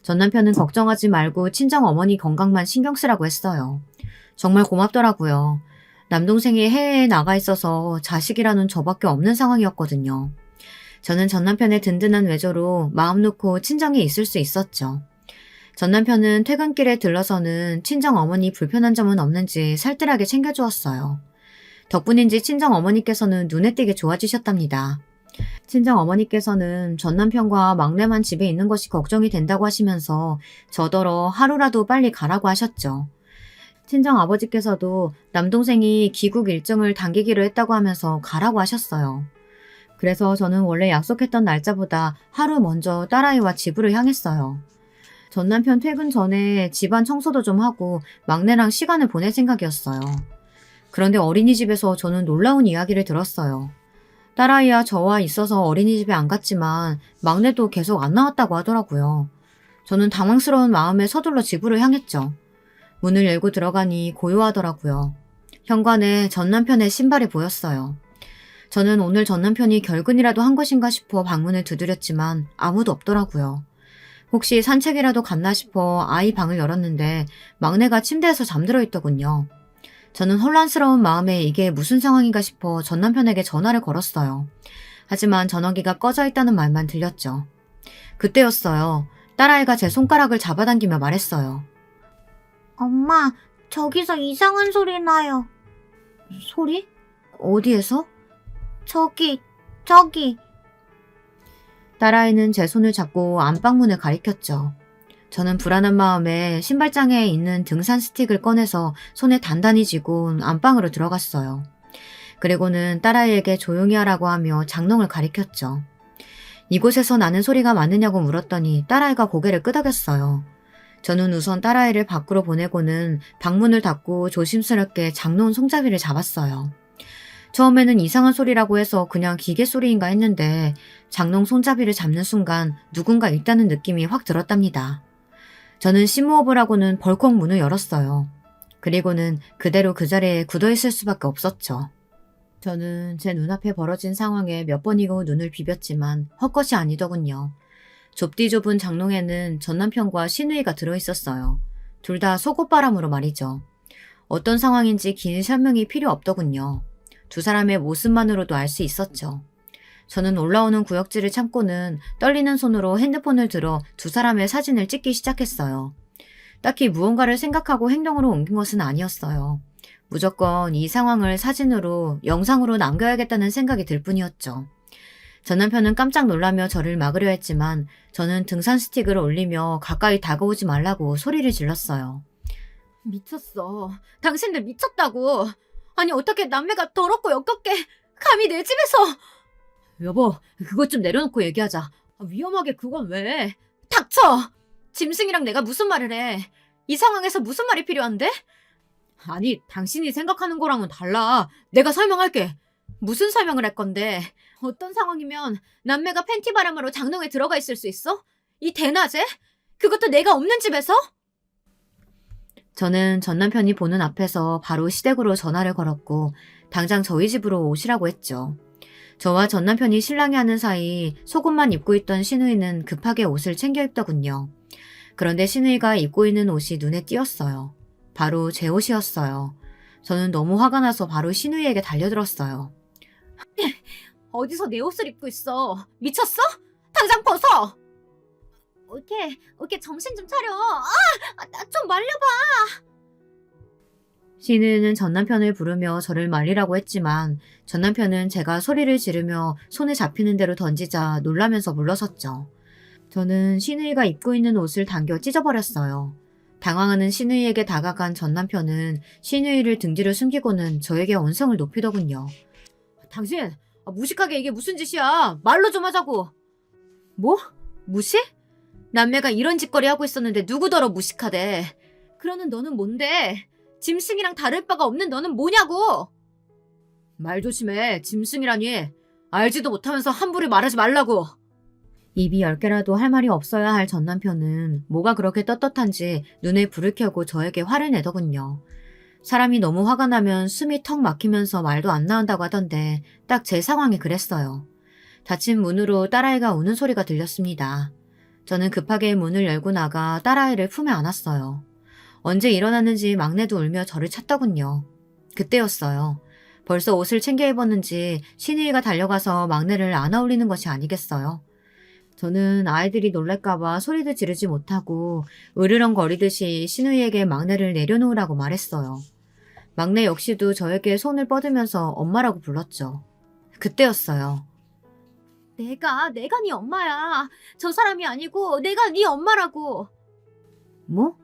전 남편은 걱정하지 말고 친정 어머니 건강만 신경 쓰라고 했어요. 정말 고맙더라고요. 남동생이 해외에 나가 있어서 자식이라는 저밖에 없는 상황이었거든요. 저는 전 남편의 든든한 외조로 마음 놓고 친정에 있을 수 있었죠. 전 남편은 퇴근길에 들러서는 친정 어머니 불편한 점은 없는지 살뜰하게 챙겨주었어요. 덕분인지 친정 어머니께서는 눈에 띄게 좋아지셨답니다. 친정 어머니께서는 전 남편과 막내만 집에 있는 것이 걱정이 된다고 하시면서 저더러 하루라도 빨리 가라고 하셨죠. 친정 아버지께서도 남동생이 귀국 일정을 당기기로 했다고 하면서 가라고 하셨어요. 그래서 저는 원래 약속했던 날짜보다 하루 먼저 딸아이와 집으로 향했어요. 전 남편 퇴근 전에 집안 청소도 좀 하고 막내랑 시간을 보낼 생각이었어요. 그런데 어린이집에서 저는 놀라운 이야기를 들었어요. 딸아이와 저와 있어서 어린이집에 안 갔지만 막내도 계속 안 나왔다고 하더라고요. 저는 당황스러운 마음에 서둘러 집으로 향했죠. 문을 열고 들어가니 고요하더라고요. 현관에 전 남편의 신발이 보였어요. 저는 오늘 전 남편이 결근이라도 한 것인가 싶어 방문을 두드렸지만 아무도 없더라고요. 혹시 산책이라도 갔나 싶어 아이 방을 열었는데 막내가 침대에서 잠들어 있더군요. 저는 혼란스러운 마음에 이게 무슨 상황인가 싶어 전 남편에게 전화를 걸었어요. 하지만 전화기가 꺼져 있다는 말만 들렸죠. 그때였어요. 딸아이가 제 손가락을 잡아당기며 말했어요. 엄마, 저기서 이상한 소리 나요. 소리? 어디에서? 저기. 딸아이는 제 손을 잡고 안방문을 가리켰죠. 저는 불안한 마음에 신발장에 있는 등산 스틱을 꺼내서 손에 단단히 쥐고 안방으로 들어갔어요. 그리고는 딸아이에게 조용히 하라고 하며 장롱을 가리켰죠. 이곳에서 나는 소리가 맞느냐고 물었더니 딸아이가 고개를 끄덕였어요. 저는 우선 딸아이를 밖으로 보내고는 방문을 닫고 조심스럽게 장롱 손잡이를 잡았어요. 처음에는 이상한 소리라고 해서 그냥 기계 소리인가 했는데 장롱 손잡이를 잡는 순간 누군가 있다는 느낌이 확 들었답니다. 저는 심호흡을 하고는 벌컥 문을 열었어요. 그리고는 그대로 그 자리에 굳어있을 수밖에 없었죠. 저는 제 눈앞에 벌어진 상황에 몇 번이고 눈을 비볐지만 헛것이 아니더군요. 좁디 좁은 장롱에는 전 남편과 시누이가 들어있었어요. 둘 다 속옷바람으로 말이죠. 어떤 상황인지 긴 설명이 필요 없더군요. 두 사람의 모습만으로도 알 수 있었죠. 저는 올라오는 구역질을 참고는 떨리는 손으로 핸드폰을 들어 두 사람의 사진을 찍기 시작했어요. 딱히 무언가를 생각하고 행동으로 옮긴 것은 아니었어요. 무조건 이 상황을 사진으로, 영상으로 남겨야겠다는 생각이 들 뿐이었죠. 전 남편은 깜짝 놀라며 저를 막으려 했지만 저는 등산 스틱을 올리며 가까이 다가오지 말라고 소리를 질렀어요. 미쳤어. 당신들 미쳤다고. 아니 어떻게 남매가 더럽고 역겹게 감히 내 집에서. 여보, 그것 좀 내려놓고 얘기하자. 위험하게 그건 왜? 닥쳐! 짐승이랑 내가 무슨 말을 해. 이 상황에서 무슨 말이 필요한데? 아니, 당신이 생각하는 거랑은 달라. 내가 설명할게. 무슨 설명을 할 건데? 어떤 상황이면 남매가 팬티 바람으로 장롱에 들어가 있을 수 있어? 이 대낮에? 그것도 내가 없는 집에서? 저는 전 남편이 보는 앞에서 바로 시댁으로 전화를 걸었고 당장 저희 집으로 오시라고 했죠. 저와 전 남편이 실랑이 하는 사이 속옷만 입고 있던 시누이는 급하게 옷을 챙겨 입더군요. 그런데 시누이가 입고 있는 옷이 눈에 띄었어요. 바로 제 옷이었어요. 저는 너무 화가 나서 바로 시누이에게 달려들었어요. 어디서 내 옷을 입고 있어? 미쳤어? 당장 벗어! 오케이, 정신 좀 차려. 나 좀 말려봐. 시누이는 전 남편을 부르며 저를 말리라고 했지만 전 남편은 제가 소리를 지르며 손에 잡히는 대로 던지자 놀라면서 물러섰죠. 저는 시누이가 입고 있는 옷을 당겨 찢어버렸어요. 당황하는 시누이에게 다가간 전 남편은 시누이를 등 뒤로 숨기고는 저에게 언성을 높이더군요. 당신, 무식하게 이게 무슨 짓이야. 말로 좀 하자고. 뭐? 무식? 남매가 이런 짓거리 하고 있었는데 누구더러 무식하대. 그러는 너는 뭔데? 짐승이랑 다를 바가 없는 너는 뭐냐고. 말 조심해. 짐승이라니. 알지도 못하면서 함부로 말하지 말라고. 입이 10개라도 할 말이 없어야 할 전 남편은 뭐가 그렇게 떳떳한지 눈에 불을 켜고 저에게 화를 내더군요. 사람이 너무 화가 나면 숨이 턱 막히면서 말도 안 나온다고 하던데 딱 제 상황이 그랬어요. 닫힌 문으로 딸아이가 우는 소리가 들렸습니다. 저는 급하게 문을 열고 나가 딸아이를 품에 안았어요. 언제 일어났는지 막내도 울며 저를 찾더군요. 그때였어요. 벌써 옷을 챙겨 입었는지 시누이가 달려가서 막내를 안아올리는 것이 아니겠어요. 저는 아이들이 놀랄까봐 소리도 지르지 못하고 으르렁거리듯이 신우이에게 막내를 내려놓으라고 말했어요. 막내 역시도 저에게 손을 뻗으면서 엄마라고 불렀죠. 그때였어요. 내가 네 엄마야. 저 사람이 아니고 내가 네 엄마라고. 뭐?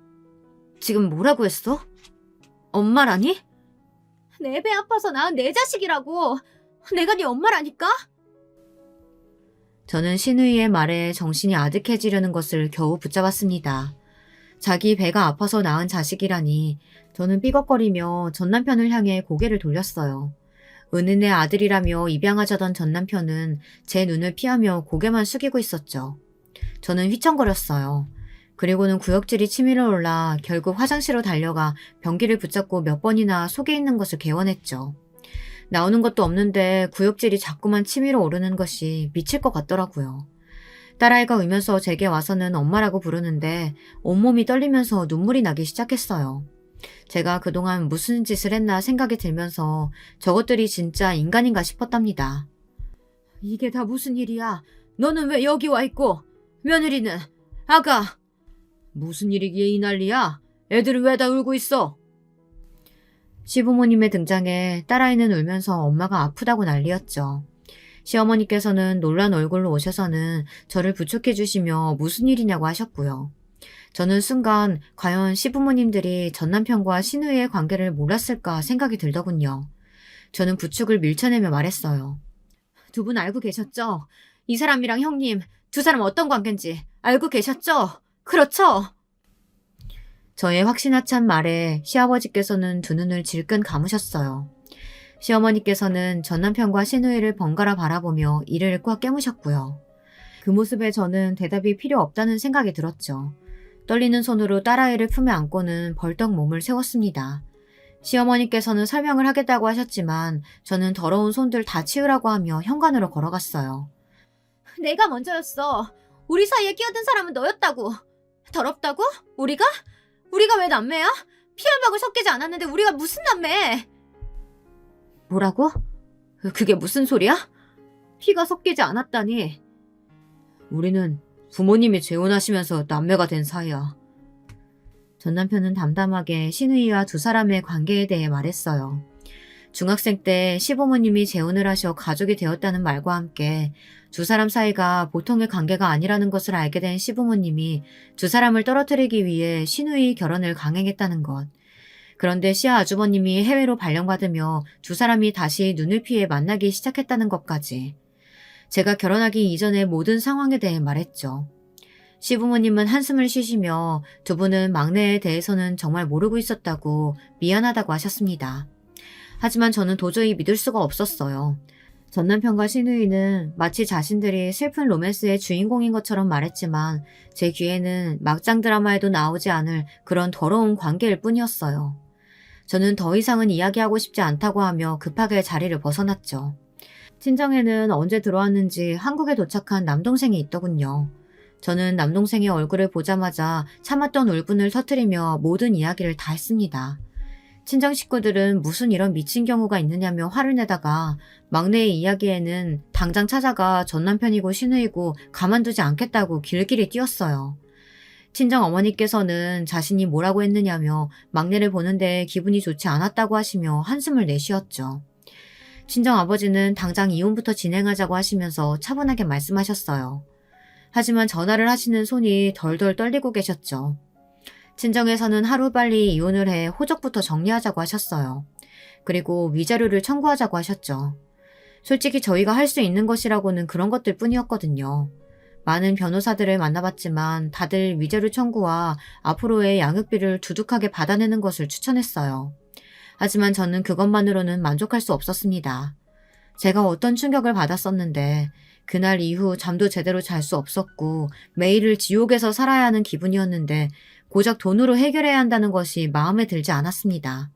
지금 뭐라고 했어? 엄마라니? 내 배 아파서 낳은 내 자식이라고. 내가 네 엄마라니까? 저는 신우이의 말에 정신이 아득해지려는 것을 겨우 붙잡았습니다. 자기 배가 아파서 낳은 자식이라니. 저는 삐걱거리며 전남편을 향해 고개를 돌렸어요. 은은의 아들이라며 입양하자던 전남편은 제 눈을 피하며 고개만 숙이고 있었죠. 저는 휘청거렸어요. 그리고는 구역질이 치밀어 올라 결국 화장실로 달려가 변기를 붙잡고 몇 번이나 속에 있는 것을 개원했죠. 나오는 것도 없는데 구역질이 자꾸만 치밀어 오르는 것이 미칠 것 같더라고요. 딸아이가 울면서 제게 와서는 엄마라고 부르는데 온몸이 떨리면서 눈물이 나기 시작했어요. 제가 그동안 무슨 짓을 했나 생각이 들면서 저것들이 진짜 인간인가 싶었답니다. 이게 다 무슨 일이야? 너는 왜 여기 와 있고? 며느리는? 아가! 무슨 일이기에 이 난리야? 애들은 왜 다 울고 있어? 시부모님의 등장에 딸아이는 울면서 엄마가 아프다고 난리였죠. 시어머니께서는 놀란 얼굴로 오셔서는 저를 부축해 주시며 무슨 일이냐고 하셨고요. 저는 순간 과연 시부모님들이 전남편과 신우이의 관계를 몰랐을까 생각이 들더군요. 저는 부축을 밀쳐내며 말했어요. 두 분 알고 계셨죠? 이 사람이랑 형님, 두 사람 어떤 관계인지 알고 계셨죠? 그렇죠? 저의 확신에 찬 말에 시아버지께서는 두 눈을 질끈 감으셨어요. 시어머니께서는 전남편과 신우이를 번갈아 바라보며 이를 꽉 깨무셨고요. 그 모습에 저는 대답이 필요 없다는 생각이 들었죠. 떨리는 손으로 딸아이를 품에 안고는 벌떡 몸을 세웠습니다. 시어머니께서는 설명을 하겠다고 하셨지만 저는 더러운 손들 다 치우라고 하며 현관으로 걸어갔어요. 내가 먼저였어. 우리 사이에 끼어든 사람은 너였다고. 더럽다고? 우리가? 우리가 왜 남매야? 피 한 방울 섞이지 않았는데 우리가 무슨 남매? 뭐라고? 그게 무슨 소리야? 피가 섞이지 않았다니. 우리는 부모님이 재혼하시면서 남매가 된 사이야. 전 남편은 담담하게 신우이와 두 사람의 관계에 대해 말했어요. 중학생 때 시부모님이 재혼을 하셔 가족이 되었다는 말과 함께 두 사람 사이가 보통의 관계가 아니라는 것을 알게 된 시부모님이 두 사람을 떨어뜨리기 위해 신우이 결혼을 강행했다는 것. 그런데 시아 아주버님이 해외로 발령받으며 두 사람이 다시 눈을 피해 만나기 시작했다는 것까지. 제가 결혼하기 이전의 모든 상황에 대해 말했죠. 시부모님은 한숨을 쉬시며 두 분은 막내에 대해서는 정말 모르고 있었다고 미안하다고 하셨습니다. 하지만 저는 도저히 믿을 수가 없었어요. 전남편과 신우이는 마치 자신들이 슬픈 로맨스의 주인공인 것처럼 말했지만 제 귀에는 막장 드라마에도 나오지 않을 그런 더러운 관계일 뿐이었어요. 저는 더 이상은 이야기하고 싶지 않다고 하며 급하게 자리를 벗어났죠. 친정에는 언제 들어왔는지 한국에 도착한 남동생이 있더군요. 저는 남동생의 얼굴을 보자마자 참았던 울분을 터뜨리며 모든 이야기를 다 했습니다. 친정 식구들은 무슨 이런 미친 경우가 있느냐며 화를 내다가 막내의 이야기에는 당장 찾아가 전남편이고 신우이고 가만두지 않겠다고 길길이 뛰었어요. 친정 어머니께서는 자신이 뭐라고 했느냐며 막내를 보는데 기분이 좋지 않았다고 하시며 한숨을 내쉬었죠. 친정 아버지는 당장 이혼부터 진행하자고 하시면서 차분하게 말씀하셨어요. 하지만 전화를 하시는 손이 덜덜 떨리고 계셨죠. 친정에서는 하루빨리 이혼을 해 호적부터 정리하자고 하셨어요. 그리고 위자료를 청구하자고 하셨죠. 솔직히 저희가 할 수 있는 것이라고는 그런 것들 뿐이었거든요. 많은 변호사들을 만나봤지만 다들 위자료 청구와 앞으로의 양육비를 두둑하게 받아내는 것을 추천했어요. 하지만 저는 그것만으로는 만족할 수 없었습니다. 제가 어떤 충격을 받았었는데 그날 이후 잠도 제대로 잘 수 없었고 매일을 지옥에서 살아야 하는 기분이었는데 고작 돈으로 해결해야 한다는 것이 마음에 들지 않았습니다.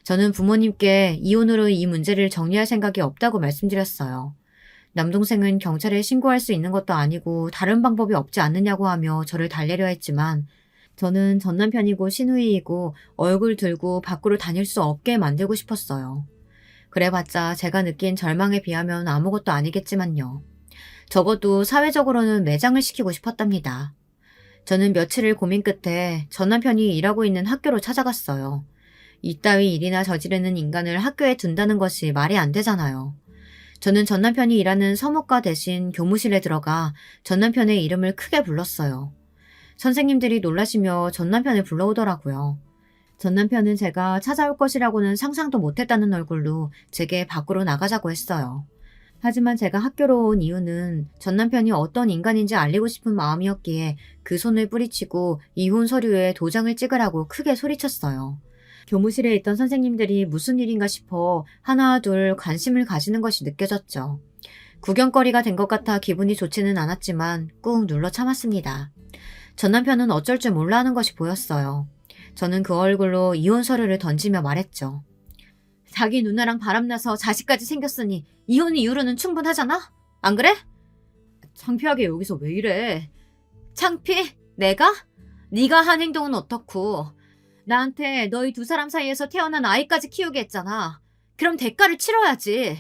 저는 부모님께 이혼으로 이 문제를 정리할 생각이 없다고 말씀드렸어요. 남동생은 경찰에 신고할 수 있는 것도 아니고 다른 방법이 없지 않느냐고 하며 저를 달래려 했지만 저는 전남편이고 시누이이고 얼굴 들고 밖으로 다닐 수 없게 만들고 싶었어요. 그래봤자 제가 느낀 절망에 비하면 아무것도 아니겠지만요. 적어도 사회적으로는 매장을 시키고 싶었답니다. 저는 며칠을 고민 끝에 전 남편이 일하고 있는 학교로 찾아갔어요. 이따위 일이나 저지르는 인간을 학교에 둔다는 것이 말이 안 되잖아요. 저는 전 남편이 일하는 서무과 대신 교무실에 들어가 전 남편의 이름을 크게 불렀어요. 선생님들이 놀라시며 전 남편을 불러오더라고요. 전 남편은 제가 찾아올 것이라고는 상상도 못했다는 얼굴로 제게 밖으로 나가자고 했어요. 하지만 제가 학교로 온 이유는 전 남편이 어떤 인간인지 알리고 싶은 마음이었기에 그 손을 뿌리치고 이혼 서류에 도장을 찍으라고 크게 소리쳤어요. 교무실에 있던 선생님들이 무슨 일인가 싶어 하나 둘 관심을 가지는 것이 느껴졌죠. 구경거리가 된 것 같아 기분이 좋지는 않았지만 꾹 눌러 참았습니다. 전 남편은 어쩔 줄 몰라 하는 것이 보였어요. 저는 그 얼굴로 이혼 서류를 던지며 말했죠. 자기 누나랑 바람나서 자식까지 생겼으니 이혼 이유로는 충분하잖아? 안 그래? 창피하게 여기서 왜 이래? 창피? 내가? 네가 한 행동은 어떻고? 나한테 너희 두 사람 사이에서 태어난 아이까지 키우게 했잖아. 그럼 대가를 치러야지.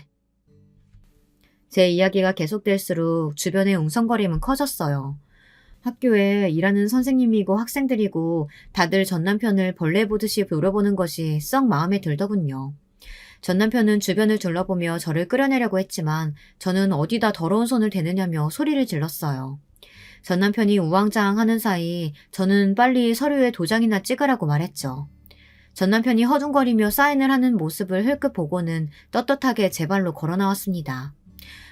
제 이야기가 계속될수록 주변의 웅성거림은 커졌어요. 학교에 일하는 선생님이고 학생들이고 다들 전 남편을 벌레 보듯이 돌아보는 것이 썩 마음에 들더군요. 전 남편은 주변을 둘러보며 저를 끌어내려고 했지만 저는 어디다 더러운 손을 대느냐며 소리를 질렀어요. 전 남편이 우왕좌왕하는 사이 저는 빨리 서류에 도장이나 찍으라고 말했죠. 전 남편이 허둥거리며 사인을 하는 모습을 흘끗 보고는 떳떳하게 제 발로 걸어 나왔습니다.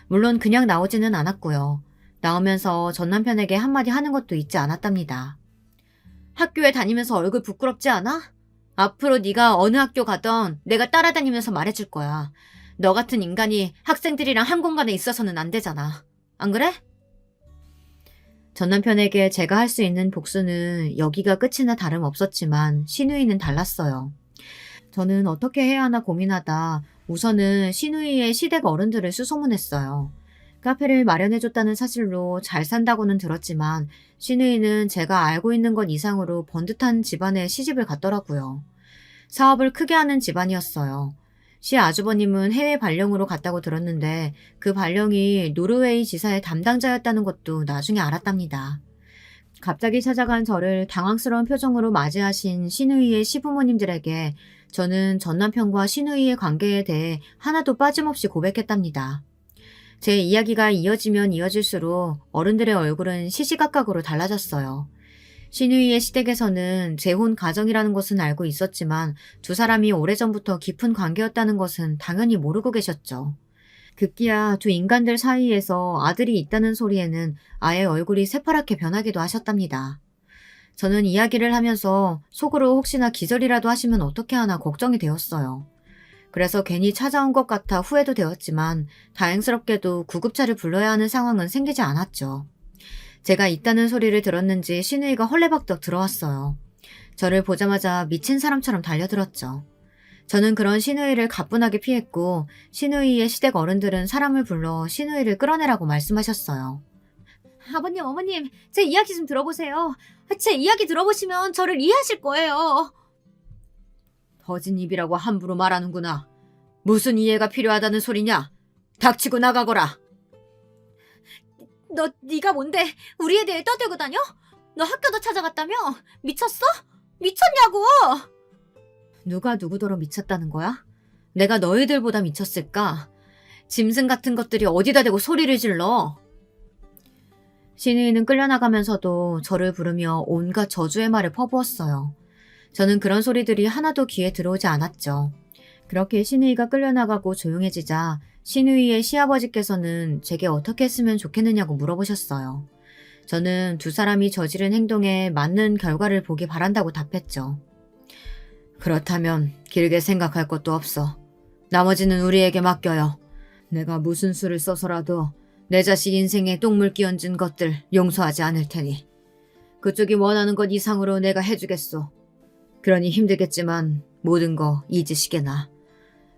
물론 그냥 나오지는 않았고요. 나오면서 전 남편에게 한마디 하는 것도 잊지 않았답니다. 학교에 다니면서 얼굴 부끄럽지 않아? 앞으로 네가 어느 학교 가던 내가 따라다니면서 말해줄 거야. 너 같은 인간이 학생들이랑 한 공간에 있어서는 안 되잖아. 안 그래? 전 남편에게 제가 할 수 있는 복수는 여기가 끝이나 다름없었지만 시누이는 달랐어요. 저는 어떻게 해야 하나 고민하다 우선은 시누이의 시댁 어른들을 수소문했어요. 카페를 마련해줬다는 사실로 잘 산다고는 들었지만 시누이는 제가 알고 있는 것 이상으로 번듯한 집안에 시집을 갔더라고요. 사업을 크게 하는 집안이었어요. 시 아주버님은 해외 발령으로 갔다고 들었는데 그 발령이 노르웨이 지사의 담당자였다는 것도 나중에 알았답니다. 갑자기 찾아간 저를 당황스러운 표정으로 맞이하신 시누이의 시부모님들에게 저는 전 남편과 시누이의 관계에 대해 하나도 빠짐없이 고백했답니다. 제 이야기가 이어지면 이어질수록 어른들의 얼굴은 시시각각으로 달라졌어요. 시누이의 시댁에서는 재혼 가정이라는 것은 알고 있었지만 두 사람이 오래전부터 깊은 관계였다는 것은 당연히 모르고 계셨죠. 급기야 두 인간들 사이에서 아들이 있다는 소리에는 아예 얼굴이 새파랗게 변하기도 하셨답니다. 저는 이야기를 하면서 속으로 혹시나 기절이라도 하시면 어떻게 하나 걱정이 되었어요. 그래서 괜히 찾아온 것 같아 후회도 되었지만 다행스럽게도 구급차를 불러야 하는 상황은 생기지 않았죠. 제가 있다는 소리를 들었는지 시누이가 헐레벌떡 들어왔어요. 저를 보자마자 미친 사람처럼 달려들었죠. 저는 그런 시누이를 가뿐하게 피했고 시누이의 시댁 어른들은 사람을 불러 시누이를 끌어내라고 말씀하셨어요. 아버님, 어머님, 제 이야기 좀 들어보세요. 제 이야기 들어보시면 저를 이해하실 거예요. 터진 입이라고 함부로 말하는구나. 무슨 이해가 필요하다는 소리냐? 닥치고 나가거라. 네가 뭔데 우리에 대해 떠들고 다녀? 너 학교도 찾아갔다며? 미쳤어? 미쳤냐고! 누가 누구더러 미쳤다는 거야? 내가 너희들보다 미쳤을까? 짐승 같은 것들이 어디다 대고 소리를 질러? 시누이는 끌려나가면서도 저를 부르며 온갖 저주의 말을 퍼부었어요. 저는 그런 소리들이 하나도 귀에 들어오지 않았죠. 그렇게 시누이가 끌려나가고 조용해지자 시누이의 시아버지께서는 제게 어떻게 했으면 좋겠느냐고 물어보셨어요. 저는 두 사람이 저지른 행동에 맞는 결과를 보기 바란다고 답했죠. 그렇다면 길게 생각할 것도 없어. 나머지는 우리에게 맡겨요. 내가 무슨 수를 써서라도 내 자식 인생에 똥물 끼얹은 것들 용서하지 않을 테니 그쪽이 원하는 것 이상으로 내가 해주겠소. 그러니 힘들겠지만 모든 거 잊으시게나.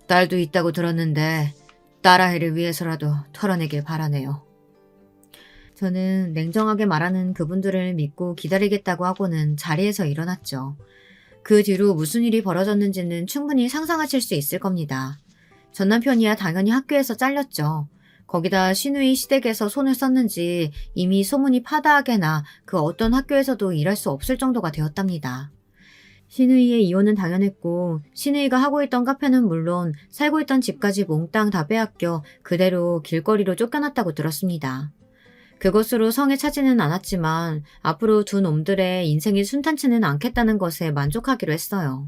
딸도 있다고 들었는데 딸아이를 위해서라도 털어내길 바라네요. 저는 냉정하게 말하는 그분들을 믿고 기다리겠다고 하고는 자리에서 일어났죠. 그 뒤로 무슨 일이 벌어졌는지는 충분히 상상하실 수 있을 겁니다. 전 남편이야 당연히 학교에서 잘렸죠. 거기다 시누이 시댁에서 손을 썼는지 이미 소문이 파다하게나 그 어떤 학교에서도 일할 수 없을 정도가 되었답니다. 시누이의 이혼은 당연했고 시누이가 하고 있던 카페는 물론 살고 있던 집까지 몽땅 다 빼앗겨 그대로 길거리로 쫓겨났다고 들었습니다. 그것으로 성에 차지는 않았지만 앞으로 두 놈들의 인생이 순탄치는 않겠다는 것에 만족하기로 했어요.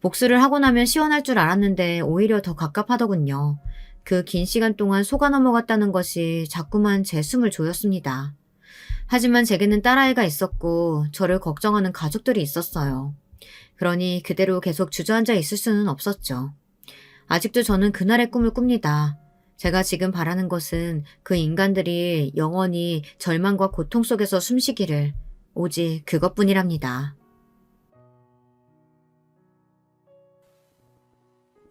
복수를 하고 나면 시원할 줄 알았는데 오히려 더 갑갑하더군요. 그 긴 시간 동안 속아 넘어갔다는 것이 자꾸만 제 숨을 조였습니다. 하지만 제게는 딸아이가 있었고 저를 걱정하는 가족들이 있었어요. 그러니 그대로 계속 주저앉아 있을 수는 없었죠. 아직도 저는 그날의 꿈을 꿉니다. 제가 지금 바라는 것은 그 인간들이 영원히 절망과 고통 속에서 숨쉬기를, 오직 그것뿐이랍니다.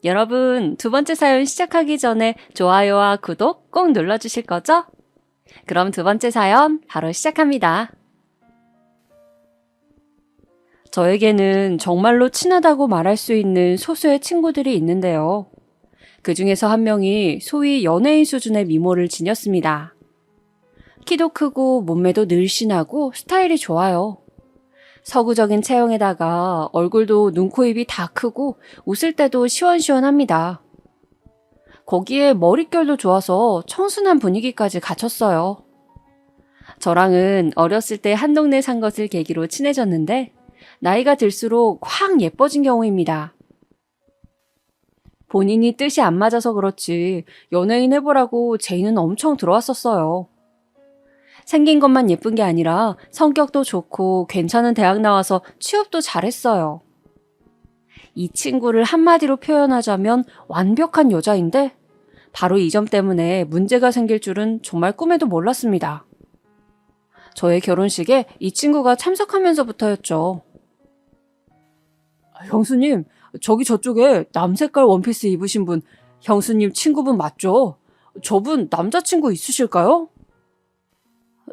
여러분, 두 번째 사연 시작하기 전에 좋아요와 구독 꼭 눌러주실 거죠? 그럼 두 번째 사연 바로 시작합니다. 저에게는 정말로 친하다고 말할 수 있는 소수의 친구들이 있는데요. 그 중에서 한 명이 소위 연예인 수준의 미모를 지녔습니다. 키도 크고 몸매도 늘씬하고 스타일이 좋아요. 서구적인 체형에다가 얼굴도 눈, 코, 입이 다 크고 웃을 때도 시원시원합니다. 거기에 머릿결도 좋아서 청순한 분위기까지 갖췄어요. 저랑은 어렸을 때 한 동네 산 것을 계기로 친해졌는데 나이가 들수록 확 예뻐진 경우입니다. 본인이 뜻이 안 맞아서 그렇지 연예인 해보라고 제의는 엄청 들어왔었어요. 생긴 것만 예쁜 게 아니라 성격도 좋고 괜찮은 대학 나와서 취업도 잘했어요. 이 친구를 한마디로 표현하자면 완벽한 여자인데 바로 이 점 때문에 문제가 생길 줄은 정말 꿈에도 몰랐습니다. 저의 결혼식에 이 친구가 참석하면서부터였죠. 형수님, 저기 저쪽에 남색깔 원피스 입으신 분, 형수님 친구분 맞죠? 저분 남자친구 있으실까요?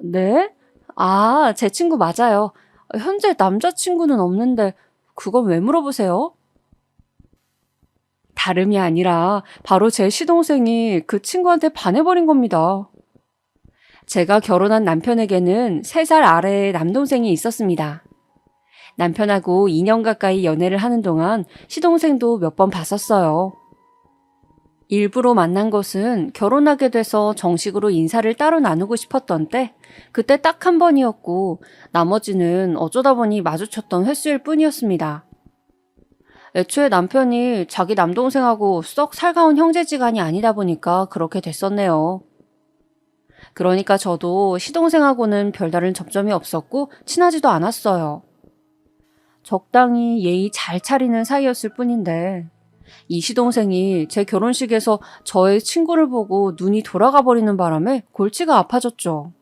네? 아, 제 친구 맞아요. 현재 남자친구는 없는데 그건 왜 물어보세요? 다름이 아니라 바로 제 시동생이 그 친구한테 반해버린 겁니다. 제가 결혼한 남편에게는 3살 아래의 남동생이 있었습니다. 남편하고 2년 가까이 연애를 하는 동안 시동생도 몇 번 봤었어요. 일부러 만난 것은 결혼하게 돼서 정식으로 인사를 따로 나누고 싶었던 때 그때 딱 한 번이었고 나머지는 어쩌다 보니 마주쳤던 횟수일 뿐이었습니다. 애초에 남편이 자기 남동생하고 썩 살가운 형제지간이 아니다 보니까 그렇게 됐었네요. 그러니까 저도 시동생하고는 별다른 접점이 없었고 친하지도 않았어요. 적당히 예의 잘 차리는 사이였을 뿐인데 이 시동생이 제 결혼식에서 저의 친구를 보고 눈이 돌아가 버리는 바람에 골치가 아파졌죠.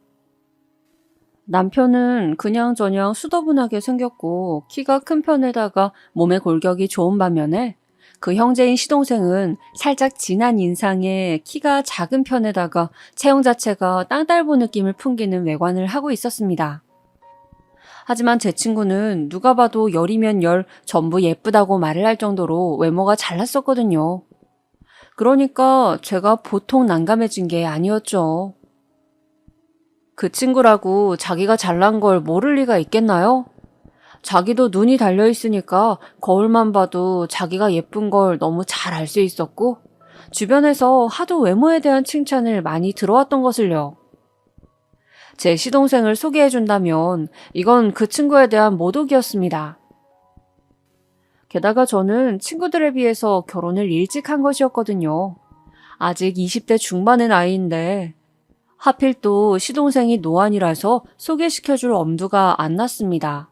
남편은 그냥저냥 수더분하게 생겼고 키가 큰 편에다가 몸의 골격이 좋은 반면에 그 형제인 시동생은 살짝 진한 인상에 키가 작은 편에다가 체형 자체가 땅딸보 느낌을 풍기는 외관을 하고 있었습니다. 하지만 제 친구는 누가 봐도 열이면 열 전부 예쁘다고 말을 할 정도로 외모가 잘났었거든요. 그러니까 제가 보통 난감해진 게 아니었죠. 그 친구라고 자기가 잘난 걸 모를 리가 있겠나요? 자기도 눈이 달려있으니까 거울만 봐도 자기가 예쁜 걸 너무 잘 알 수 있었고 주변에서 하도 외모에 대한 칭찬을 많이 들어왔던 것을요. 제 시동생을 소개해준다면 이건 그 친구에 대한 모독이었습니다. 게다가 저는 친구들에 비해서 결혼을 일찍 한 것이었거든요. 아직 20대 중반의 나이인데 하필 또 시동생이 노안이라서 소개시켜줄 엄두가 안 났습니다.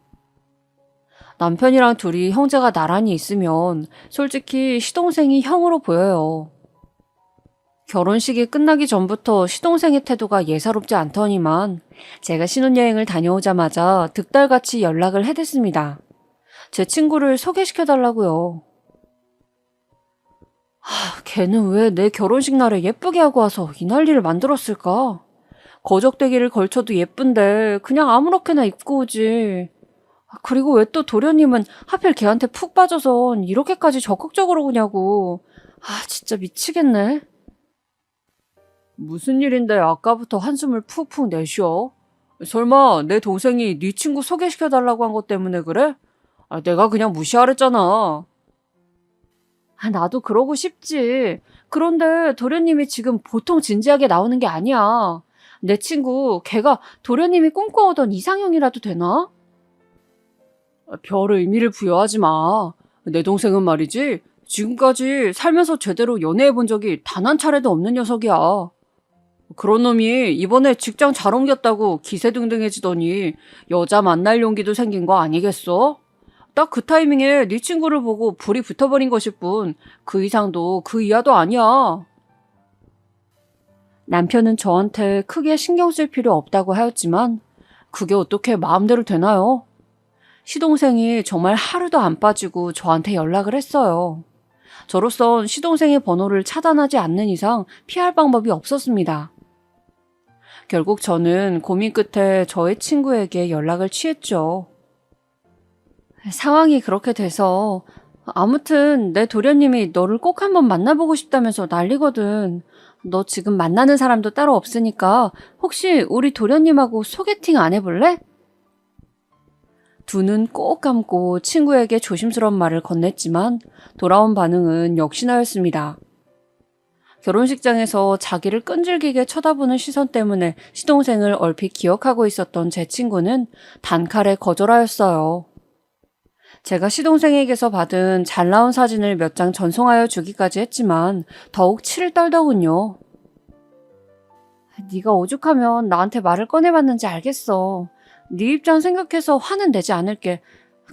남편이랑 둘이 형제가 나란히 있으면 솔직히 시동생이 형으로 보여요. 결혼식이 끝나기 전부터 시동생의 태도가 예사롭지 않더니만 제가 신혼여행을 다녀오자마자 득달같이 연락을 해댔습니다. 제 친구를 소개시켜달라고요. 걔는 왜 내 결혼식 날에 예쁘게 하고 와서 이 난리를 만들었을까? 거적대기를 걸쳐도 예쁜데 그냥 아무렇게나 입고 오지. 그리고 왜 또 도련님은 하필 걔한테 푹 빠져선 이렇게까지 적극적으로 오냐고. 진짜 미치겠네. 무슨 일인데 아까부터 한숨을 푹푹 내쉬어? 설마 내 동생이 네 친구 소개시켜달라고 한 것 때문에 그래? 내가 그냥 무시하랬잖아. 나도 그러고 싶지. 그런데 도련님이 지금 보통 진지하게 나오는 게 아니야. 내 친구, 걔가 도련님이 꿈꿔오던 이상형이라도 되나? 별 의미를 부여하지 마. 내 동생은 말이지, 지금까지 살면서 제대로 연애해 본 적이 단 한 차례도 없는 녀석이야. 그런 놈이 이번에 직장 잘 옮겼다고 기세등등해지더니 여자 만날 용기도 생긴 거 아니겠어? 딱 그 타이밍에 네 친구를 보고 불이 붙어버린 것일 뿐 그 이상도 그 이하도 아니야. 남편은 저한테 크게 신경 쓸 필요 없다고 하였지만 그게 어떻게 마음대로 되나요? 시동생이 정말 하루도 안 빠지고 저한테 연락을 했어요. 저로선 시동생의 번호를 차단하지 않는 이상 피할 방법이 없었습니다. 결국 저는 고민 끝에 저의 친구에게 연락을 취했죠. 상황이 그렇게 돼서 아무튼 내 도련님이 너를 꼭 한번 만나보고 싶다면서 난리거든. 너 지금 만나는 사람도 따로 없으니까 혹시 우리 도련님하고 소개팅 안 해볼래? 두 눈 꼭 감고 친구에게 조심스러운 말을 건넸지만 돌아온 반응은 역시나였습니다. 결혼식장에서 자기를 끈질기게 쳐다보는 시선 때문에 시동생을 얼핏 기억하고 있었던 제 친구는 단칼에 거절하였어요. 제가 시동생에게서 받은 잘 나온 사진을 몇 장 전송하여 주기까지 했지만 더욱 치를 떨더군요. 네가 오죽하면 나한테 말을 꺼내봤는지 알겠어. 네 입장 생각해서 화는 내지 않을게.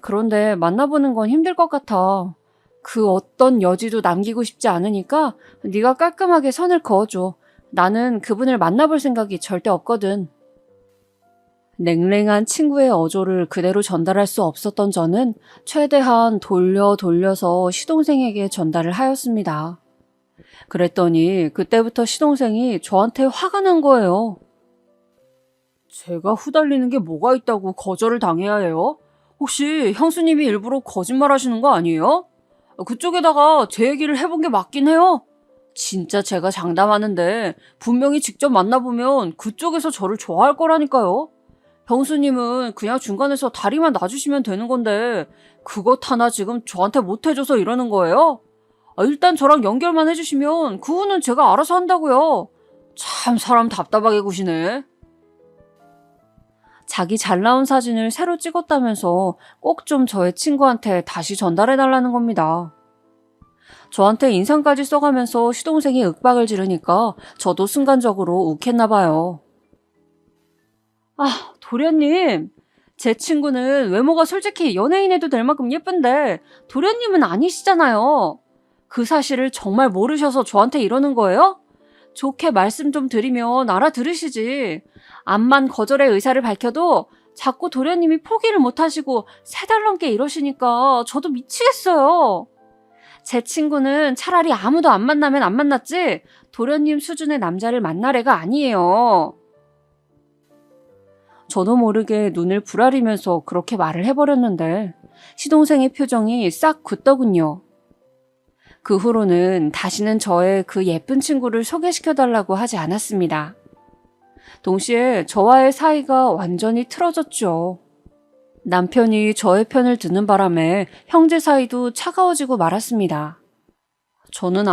그런데 만나보는 건 힘들 것 같아. 그 어떤 여지도 남기고 싶지 않으니까 네가 깔끔하게 선을 그어줘. 나는 그분을 만나볼 생각이 절대 없거든. 냉랭한 친구의 어조를 그대로 전달할 수 없었던 저는 최대한 돌려서 시동생에게 전달을 하였습니다. 그랬더니 그때부터 시동생이 저한테 화가 난 거예요. 제가 후달리는 게 뭐가 있다고 거절을 당해야 해요? 혹시 형수님이 일부러 거짓말 하시는 거 아니에요? 그쪽에다가 제 얘기를 해본 게 맞긴 해요. 진짜 제가 장담하는데 분명히 직접 만나보면 그쪽에서 저를 좋아할 거라니까요. 형수님은 그냥 중간에서 다리만 놔주시면 되는 건데 그것 하나 지금 저한테 못 해줘서 이러는 거예요? 일단 저랑 연결만 해주시면 그 후는 제가 알아서 한다고요. 참 사람 답답하게 구시네. 자기 잘 나온 사진을 새로 찍었다면서 꼭 좀 저의 친구한테 다시 전달해달라는 겁니다. 저한테 인상까지 써가면서 시동생이 윽박을 지르니까 저도 순간적으로 욱했나 봐요. 도련님, 제 친구는 외모가 솔직히 연예인해도 될 만큼 예쁜데 도련님은 아니시잖아요. 그 사실을 정말 모르셔서 저한테 이러는 거예요? 좋게 말씀 좀 드리면 알아들으시지. 암만 거절의 의사를 밝혀도 자꾸 도련님이 포기를 못하시고 3달 넘게 이러시니까 저도 미치겠어요. 제 친구는 차라리 아무도 안 만나면 안 만났지 도련님 수준의 남자를 만날 애가 아니에요. 저도 모르게 눈을 부라리면서 그렇게 말을 해버렸는데 시동생의 표정이 싹 굳더군요. 그 후로는 다시는 저의 그 예쁜 친구를 소개시켜달라고 하지 않았습니다. 동시에 저와의 사이가 완전히 틀어졌죠. 남편이 저의 편을 드는 바람에 형제 사이도 차가워지고 말았습니다. 저는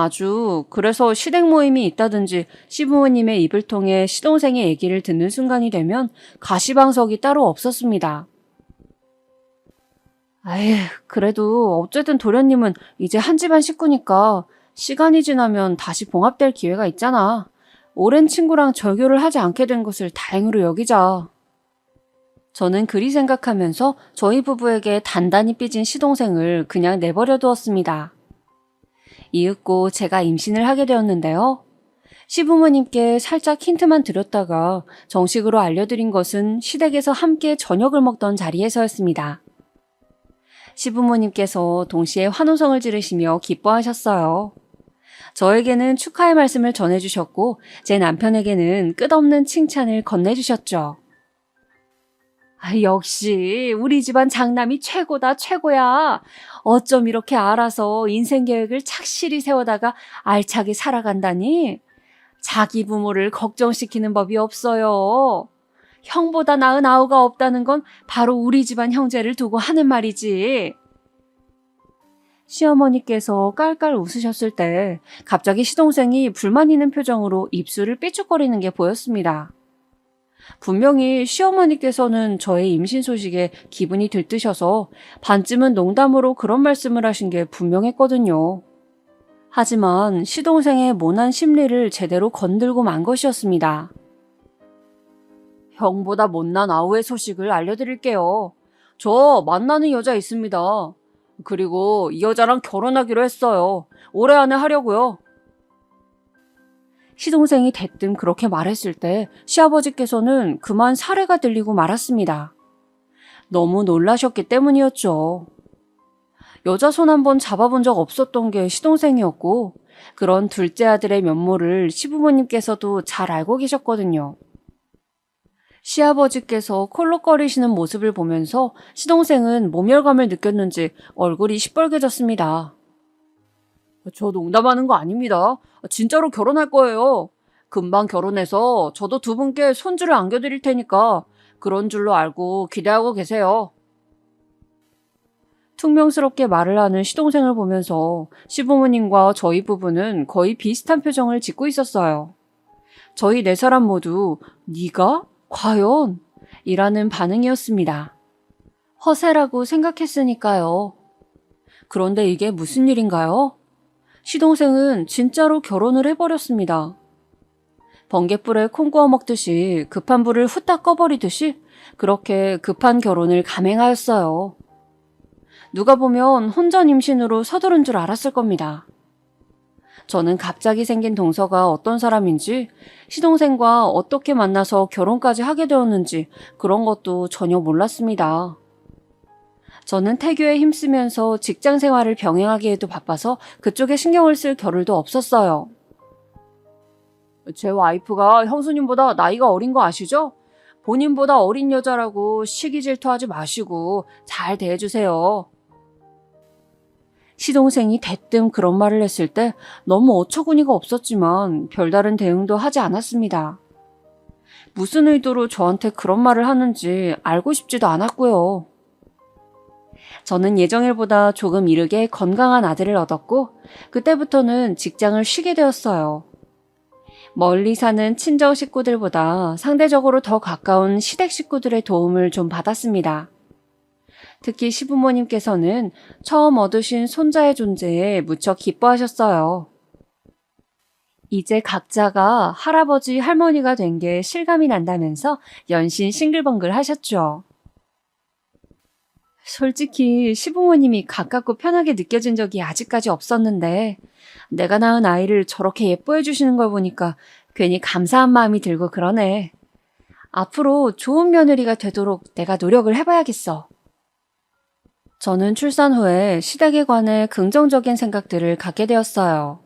그래서 시댁 모임이 있다든지 시부모님의 입을 통해 시동생의 얘기를 듣는 순간이 되면 가시방석이 따로 없었습니다. 그래도 어쨌든 도련님은 이제 한 집안 식구니까 시간이 지나면 다시 봉합될 기회가 있잖아. 오랜 친구랑 절교를 하지 않게 된 것을 다행으로 여기자. 저는 그리 생각하면서 저희 부부에게 단단히 삐진 시동생을 그냥 내버려 두었습니다. 이윽고 제가 임신을 하게 되었는데요. 시부모님께 살짝 힌트만 드렸다가 정식으로 알려드린 것은 시댁에서 함께 저녁을 먹던 자리에서였습니다. 시부모님께서 동시에 환호성을 지르시며 기뻐하셨어요. 저에게는 축하의 말씀을 전해주셨고 제 남편에게는 끝없는 칭찬을 건네주셨죠. 역시 우리 집안 장남이 최고다 최고야. 어쩜 이렇게 알아서 인생 계획을 착실히 세워다가 알차게 살아간다니. 자기 부모를 걱정시키는 법이 없어요. 형보다 나은 아우가 없다는 건 바로 우리 집안 형제를 두고 하는 말이지. 시어머니께서 깔깔 웃으셨을 때 갑자기 시동생이 불만 있는 표정으로 입술을 삐죽거리는 게 보였습니다. 분명히 시어머니께서는 저의 임신 소식에 기분이 들뜨셔서 반쯤은 농담으로 그런 말씀을 하신 게 분명했거든요. 하지만 시동생의 모난 심리를 제대로 건들고 만 것이었습니다. 형보다 못난 아우의 소식을 알려드릴게요. 저 만나는 여자 있습니다. 그리고 이 여자랑 결혼하기로 했어요. 올해 안에 하려고요. 시동생이 대뜸 그렇게 말했을 때 시아버지께서는 그만 사례가 들리고 말았습니다. 너무 놀라셨기 때문이었죠. 여자 손 한번 잡아본 적 없었던 게 시동생이었고 그런 둘째 아들의 면모를 시부모님께서도 잘 알고 계셨거든요. 시아버지께서 콜록거리시는 모습을 보면서 시동생은 모멸감을 느꼈는지 얼굴이 시뻘개졌습니다. 저 농담하는 거 아닙니다. 진짜로 결혼할 거예요. 금방 결혼해서 저도 두 분께 손주를 안겨드릴 테니까 그런 줄로 알고 기대하고 계세요. 퉁명스럽게 말을 하는 시동생을 보면서 시부모님과 저희 부부는 거의 비슷한 표정을 짓고 있었어요. 저희 네 사람 모두 네가? 과연? 이라는 반응이었습니다. 허세라고 생각했으니까요. 그런데 이게 무슨 일인가요? 시동생은 진짜로 결혼을 해버렸습니다. 번갯불에 콩 구워 먹듯이 급한 불을 후딱 꺼버리듯이 그렇게 급한 결혼을 감행하였어요. 누가 보면 혼전 임신으로 서두른 줄 알았을 겁니다. 저는 갑자기 생긴 동서가 어떤 사람인지, 시동생과 어떻게 만나서 결혼까지 하게 되었는지 그런 것도 전혀 몰랐습니다. 저는 태교에 힘쓰면서 직장 생활을 병행하기에도 바빠서 그쪽에 신경을 쓸 겨를도 없었어요. 제 와이프가 형수님보다 나이가 어린 거 아시죠? 본인보다 어린 여자라고 시기 질투하지 마시고 잘 대해주세요. 시동생이 대뜸 그런 말을 했을 때 너무 어처구니가 없었지만 별다른 대응도 하지 않았습니다. 무슨 의도로 저한테 그런 말을 하는지 알고 싶지도 않았고요. 저는 예정일보다 조금 이르게 건강한 아들을 얻었고 그때부터는 직장을 쉬게 되었어요. 멀리 사는 친정 식구들보다 상대적으로 더 가까운 시댁 식구들의 도움을 좀 받았습니다. 특히 시부모님께서는 처음 얻으신 손자의 존재에 무척 기뻐하셨어요. 이제 각자가 할아버지, 할머니가 된 게 실감이 난다면서 연신 싱글벙글 하셨죠. 솔직히 시부모님이 가깝고 편하게 느껴진 적이 아직까지 없었는데 내가 낳은 아이를 저렇게 예뻐해 주시는 걸 보니까 괜히 감사한 마음이 들고 그러네. 앞으로 좋은 며느리가 되도록 내가 노력을 해봐야겠어. 저는 출산 후에 시댁에 관해 긍정적인 생각들을 갖게 되었어요.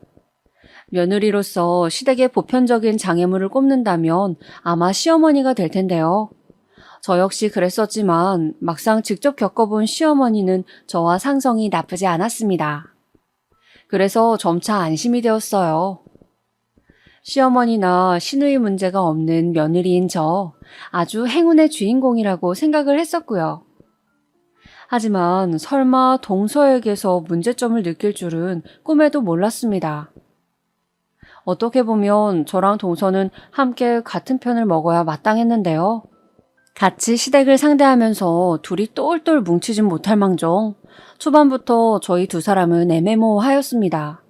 며느리로서 시댁의 보편적인 장애물을 꼽는다면 아마 시어머니가 될 텐데요. 저 역시 그랬었지만 막상 직접 겪어본 시어머니는 저와 상성이 나쁘지 않았습니다. 그래서 점차 안심이 되었어요. 시어머니나 시누이 문제가 없는 며느리인 저 아주 행운의 주인공이라고 생각을 했었고요. 하지만 설마 동서에게서 문제점을 느낄 줄은 꿈에도 몰랐습니다. 어떻게 보면 저랑 동서는 함께 같은 편을 먹어야 마땅했는데요. 같이 시댁을 상대하면서 둘이 똘똘 뭉치진 못할 망정 초반부터 저희 두 사람은 애매모호하였습니다.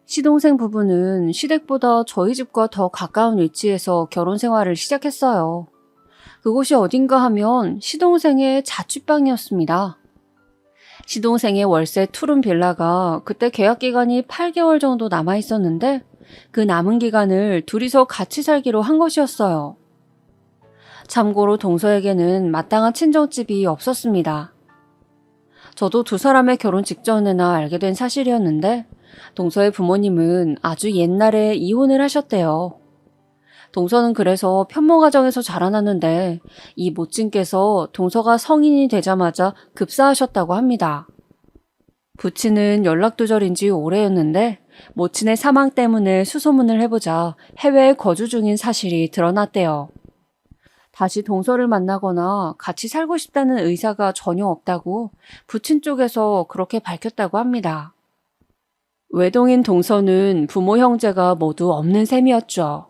시동생 부부는 시댁보다 저희 집과 더 가까운 위치에서 결혼 생활을 시작했어요. 그곳이 어딘가 하면 시동생의 자취방이었습니다. 시동생의 월세 투룸 빌라가 그때 계약 기간이 8개월 정도 남아 있었는데 그 남은 기간을 둘이서 같이 살기로 한 것이었어요. 참고로 동서에게는 마땅한 친정집이 없었습니다. 저도 두 사람의 결혼 직전에나 알게 된 사실이었는데 동서의 부모님은 아주 옛날에 이혼을 하셨대요. 동서는 그래서 편모 가정에서 자라났는데 이 모친께서 동서가 성인이 되자마자 급사하셨다고 합니다. 부친은 연락두절인 지 오래였는데 모친의 사망 때문에 수소문을 해보자 해외에 거주 중인 사실이 드러났대요. 다시 동서를 만나거나 같이 살고 싶다는 의사가 전혀 없다고 부친 쪽에서 그렇게 밝혔다고 합니다. 외동인 동서는 부모 형제가 모두 없는 셈이었죠.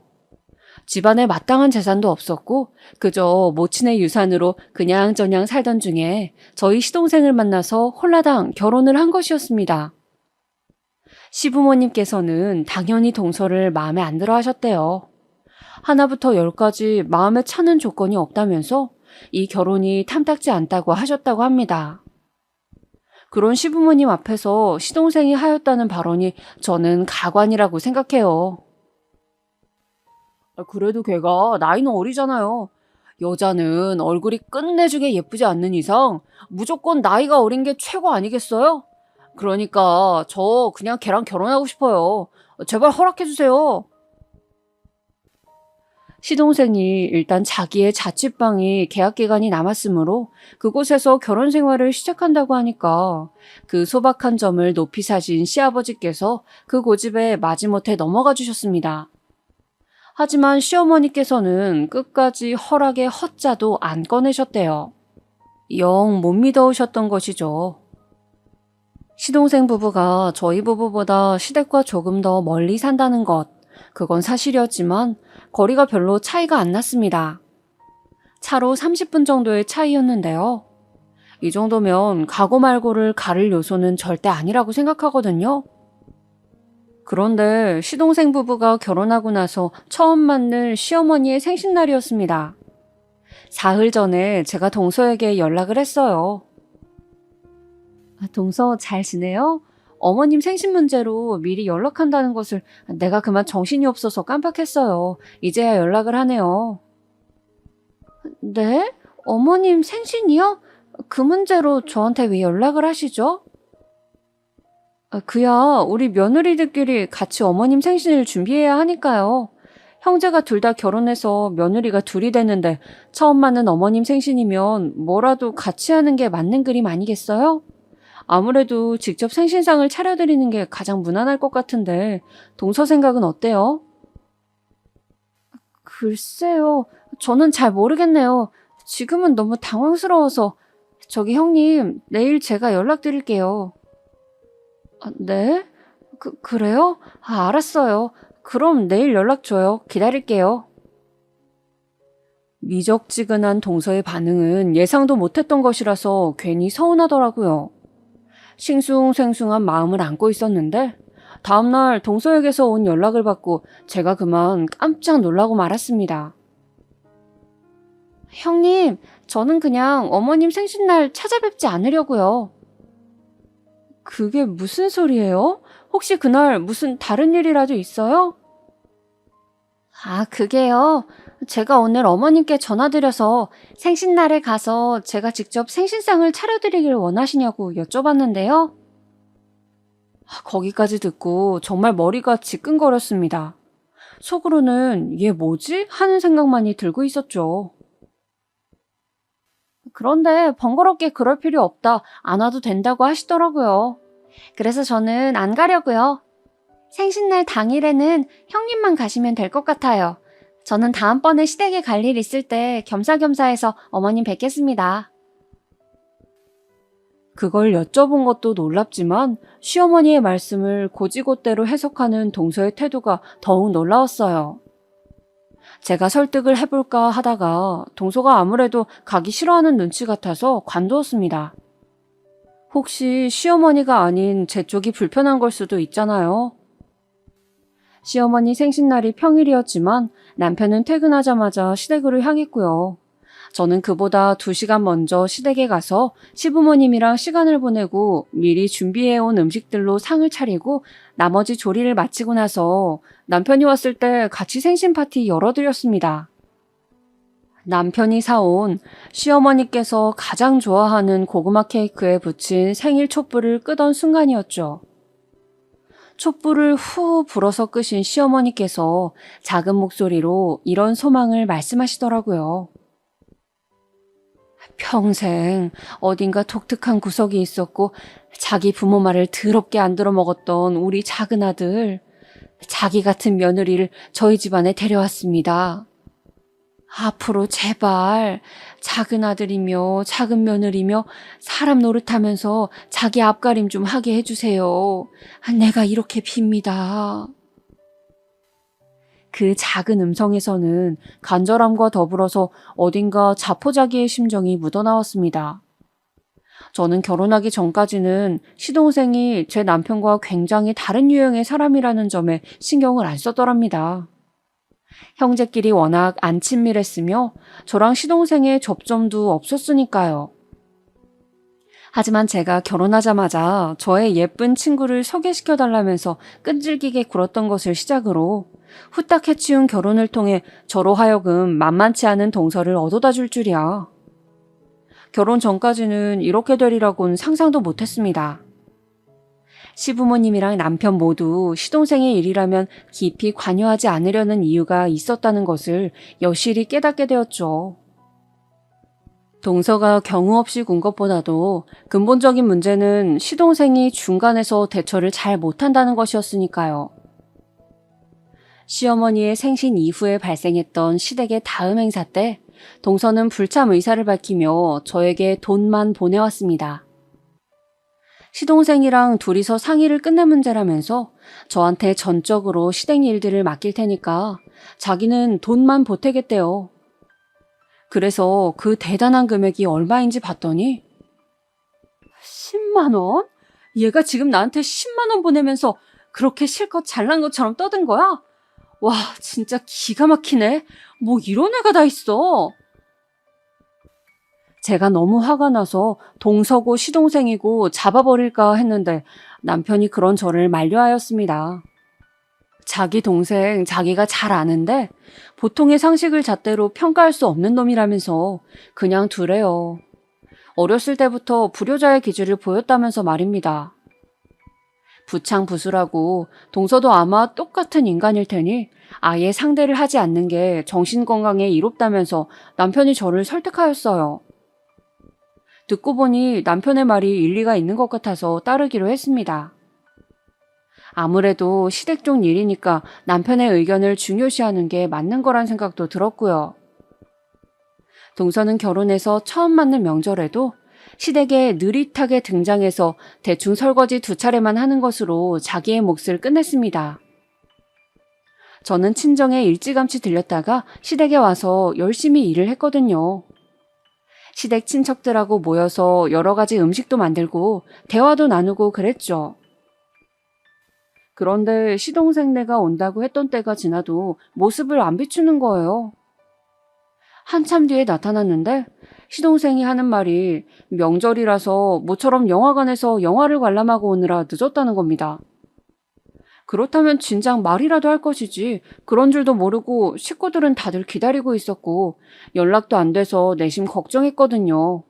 집안에 마땅한 재산도 없었고 그저 모친의 유산으로 그냥저냥 살던 중에 저희 시동생을 만나서 홀라당 결혼을 한 것이었습니다. 시부모님께서는 당연히 동서를 마음에 안 들어 하셨대요. 하나부터 10까지 마음에 차는 조건이 없다면서 이 결혼이 탐탁지 않다고 하셨다고 합니다. 그런 시부모님 앞에서 시동생이 하였다는 발언이 저는 가관이라고 생각해요. 그래도 걔가 나이는 어리잖아요. 여자는 얼굴이 끝내주게 예쁘지 않는 이상 무조건 나이가 어린 게 최고 아니겠어요? 그러니까 저 그냥 걔랑 결혼하고 싶어요. 제발 허락해주세요. 시동생이 일단 자기의 자취방이 계약 기간이 남았으므로 그곳에서 결혼 생활을 시작한다고 하니까 그 소박한 점을 높이 사신 시아버지께서 그 고집에 마지못해 넘어가 주셨습니다. 하지만 시어머니께서는 끝까지 허락의 허자도 안 꺼내셨대요. 영 못 믿어오셨던 것이죠. 시동생 부부가 저희 부부보다 시댁과 조금 더 멀리 산다는 것, 그건 사실이었지만 거리가 별로 차이가 안 났습니다. 차로 30분 정도의 차이였는데요. 이 정도면 가고 말고를 가를 요소는 절대 아니라고 생각하거든요. 그런데 시동생 부부가 결혼하고 나서 처음 맞는 시어머니의 생신날이었습니다. 사흘 전에 제가 동서에게 연락을 했어요. 동서 잘 지내요? 어머님 생신 문제로 미리 연락한다는 것을 내가 그만 정신이 없어서 깜빡했어요. 이제야 연락을 하네요. 네? 어머님 생신이요? 그 문제로 저한테 왜 연락을 하시죠? 그야 우리 며느리들끼리 같이 어머님 생신을 준비해야 하니까요. 형제가 둘 다 결혼해서 며느리가 둘이 됐는데 처음 맞는 어머님 생신이면 뭐라도 같이 하는 게 맞는 그림 아니겠어요? 아무래도 직접 생신상을 차려드리는 게 가장 무난할 것 같은데 동서 생각은 어때요? 글쎄요. 저는 잘 모르겠네요. 지금은 너무 당황스러워서. 저기 형님, 내일 제가 연락드릴게요. 네? 그래요? 알았어요. 그럼 내일 연락 줘요. 기다릴게요. 미적지근한 동서의 반응은 예상도 못했던 것이라서 괜히 서운하더라고요. 싱숭생숭한 마음을 안고 있었는데 다음날 동서에게서 온 연락을 받고 제가 그만 깜짝 놀라고 말았습니다. 형님, 저는 그냥 어머님 생신날 찾아뵙지 않으려고요. 그게 무슨 소리예요? 혹시 그날 무슨 다른 일이라도 있어요? 그게요. 제가 오늘 어머님께 전화드려서 생신날에 가서 제가 직접 생신상을 차려드리길 원하시냐고 여쭤봤는데요. 거기까지 듣고 정말 머리가 지끈거렸습니다. 속으로는 얘 뭐지? 하는 생각만이 들고 있었죠. 그런데 번거롭게 그럴 필요 없다. 안 와도 된다고 하시더라고요. 그래서 저는 안 가려고요. 생신날 당일에는 형님만 가시면 될 것 같아요. 저는 다음번에 시댁에 갈 일 있을 때 겸사겸사해서 어머님 뵙겠습니다. 그걸 여쭤본 것도 놀랍지만 시어머니의 말씀을 고지고대로 해석하는 동서의 태도가 더욱 놀라웠어요. 제가 설득을 해볼까 하다가 동서가 아무래도 가기 싫어하는 눈치 같아서 관두었습니다. 혹시 시어머니가 아닌 제 쪽이 불편한 걸 수도 있잖아요. 시어머니 생신날이 평일이었지만 남편은 퇴근하자마자 시댁으로 향했고요. 저는 그보다 2시간 먼저 시댁에 가서 시부모님이랑 시간을 보내고 미리 준비해온 음식들로 상을 차리고 나머지 조리를 마치고 나서 남편이 왔을 때 같이 생신 파티 열어드렸습니다. 남편이 사온 시어머니께서 가장 좋아하는 고구마 케이크에 붙인 생일 촛불을 끄던 순간이었죠. 촛불을 후 불어서 끄신 시어머니께서 작은 목소리로 이런 소망을 말씀하시더라고요. 평생 어딘가 독특한 구석이 있었고 자기 부모 말을 더럽게 안 들어먹었던 우리 작은 아들, 자기 같은 며느리를 저희 집안에 데려왔습니다. 앞으로 제발 작은 아들이며 작은 며느리며 사람 노릇하면서 자기 앞가림 좀 하게 해주세요. 내가 이렇게 빕니다. 그 작은 음성에서는 간절함과 더불어서 어딘가 자포자기의 심정이 묻어나왔습니다. 저는 결혼하기 전까지는 시동생이 제 남편과 굉장히 다른 유형의 사람이라는 점에 신경을 안 썼더랍니다. 형제끼리 워낙 안 친밀했으며 저랑 시동생의 접점도 없었으니까요. 하지만 제가 결혼하자마자 저의 예쁜 친구를 소개시켜달라면서 끈질기게 굴었던 것을 시작으로 후딱 해치운 결혼을 통해 저로 하여금 만만치 않은 동서를 얻어다 줄 줄이야. 결혼 전까지는 이렇게 되리라고는 상상도 못했습니다. 시부모님이랑 남편 모두 시동생의 일이라면 깊이 관여하지 않으려는 이유가 있었다는 것을 여실히 깨닫게 되었죠. 동서가 경우 없이 군 것보다도 근본적인 문제는 시동생이 중간에서 대처를 잘 못한다는 것이었으니까요. 시어머니의 생신 이후에 발생했던 시댁의 다음 행사 때 동서는 불참 의사를 밝히며 저에게 돈만 보내왔습니다. 시동생이랑 둘이서 상의를 끝낼 문제라면서 저한테 전적으로 시댁 일들을 맡길 테니까 자기는 돈만 보태겠대요. 그래서 그 대단한 금액이 얼마인지 봤더니 10만 원? 얘가 지금 나한테 10만 원 보내면서 그렇게 실컷 잘난 것처럼 떠든 거야? 와, 진짜 기가 막히네. 뭐 이런 애가 다 있어. 제가 너무 화가 나서 동서고 시동생이고 잡아버릴까 했는데 남편이 그런 저를 만류하였습니다. 자기 동생 자기가 잘 아는데 보통의 상식을 잣대로 평가할 수 없는 놈이라면서 그냥 두래요. 어렸을 때부터 불효자의 기질을 보였다면서 말입니다. 부창부수라고 동서도 아마 똑같은 인간일 테니 아예 상대를 하지 않는 게 정신건강에 이롭다면서 남편이 저를 설득하였어요. 듣고 보니 남편의 말이 일리가 있는 것 같아서 따르기로 했습니다. 아무래도 시댁 쪽 일이니까 남편의 의견을 중요시하는 게 맞는 거란 생각도 들었고요. 동서는 결혼해서 처음 맞는 명절에도 시댁에 느릿하게 등장해서 대충 설거지 2차례만 하는 것으로 자기의 몫을 끝냈습니다. 저는 친정에 일찌감치 들렸다가 시댁에 와서 열심히 일을 했거든요. 시댁 친척들하고 모여서 여러 가지 음식도 만들고 대화도 나누고 그랬죠. 그런데 시동생네가 온다고 했던 때가 지나도 모습을 안 비추는 거예요. 한참 뒤에 나타났는데 시동생이 하는 말이 명절이라서 모처럼 영화관에서 영화를 관람하고 오느라 늦었다는 겁니다. 그렇다면 진작 말이라도 할 것이지 그런 줄도 모르고 식구들은 다들 기다리고 있었고 연락도 안 돼서 내심 걱정했거든요.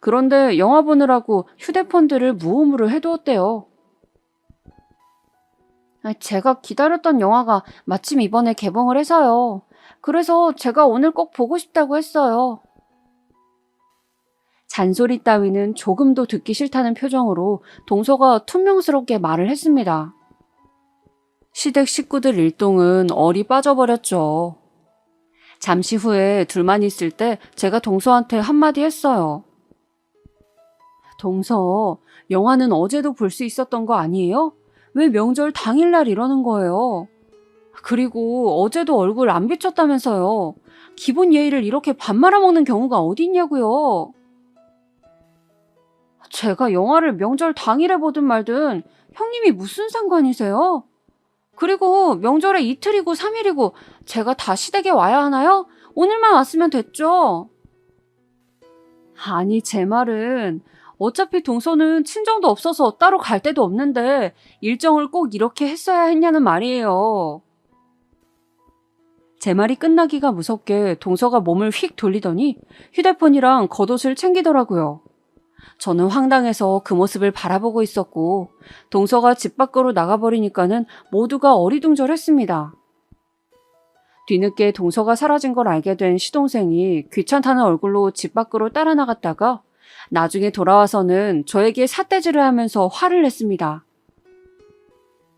그런데 영화 보느라고 휴대폰들을 무음으로 해두었대요. 제가 기다렸던 영화가 마침 이번에 개봉을 해서요. 그래서 제가 오늘 꼭 보고 싶다고 했어요. 잔소리 따위는 조금도 듣기 싫다는 표정으로 동서가 퉁명스럽게 말을 했습니다. 시댁 식구들 일동은 얼이 빠져버렸죠. 잠시 후에 둘만 있을 때 제가 동서한테 한마디 했어요. 동서, 영화는 어제도 볼 수 있었던 거 아니에요? 왜 명절 당일날 이러는 거예요? 그리고 어제도 얼굴 안 비쳤다면서요. 기본 예의를 이렇게 밥 말아먹는 경우가 어디 있냐고요. 제가 영화를 명절 당일에 보든 말든 형님이 무슨 상관이세요? 그리고 명절에 이틀이고 3일이고 제가 다 시댁에 와야 하나요? 오늘만 왔으면 됐죠. 아니, 제 말은 어차피 동서는 친정도 없어서 따로 갈 데도 없는데 일정을 꼭 이렇게 했어야 했냐는 말이에요. 제 말이 끝나기가 무섭게 동서가 몸을 휙 돌리더니 휴대폰이랑 겉옷을 챙기더라고요. 저는 황당해서 그 모습을 바라보고 있었고 동서가 집 밖으로 나가버리니까는 모두가 어리둥절했습니다. 뒤늦게 동서가 사라진 걸 알게 된 시동생이 귀찮다는 얼굴로 집 밖으로 따라 나갔다가 나중에 돌아와서는 저에게 삿대질을 하면서 화를 냈습니다.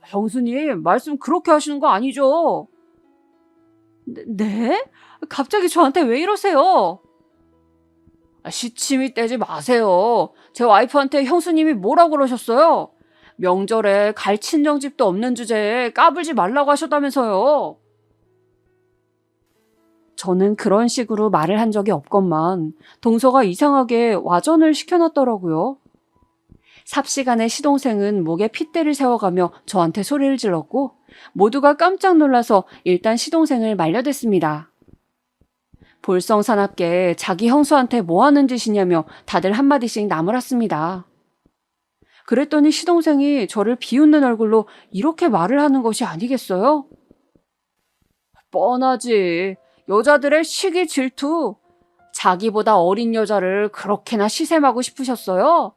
형수님, 말씀 그렇게 하시는 거 아니죠? 네? 갑자기 저한테 왜 이러세요? 시침이 떼지 마세요. 제 와이프한테 형수님이 뭐라고 그러셨어요? 명절에 갈 친정집도 없는 주제에 까불지 말라고 하셨다면서요. 저는 그런 식으로 말을 한 적이 없건만 동서가 이상하게 와전을 시켜놨더라고요. 삽시간에 시동생은 목에 핏대를 세워가며 저한테 소리를 질렀고 모두가 깜짝 놀라서 일단 시동생을 말려댔습니다. 볼썽사납게 자기 형수한테 뭐하는 짓이냐며 다들 한마디씩 나무랐습니다. 그랬더니 시동생이 저를 비웃는 얼굴로 이렇게 말을 하는 것이 아니겠어요? 뻔하지. 여자들의 시기 질투. 자기보다 어린 여자를 그렇게나 시샘하고 싶으셨어요?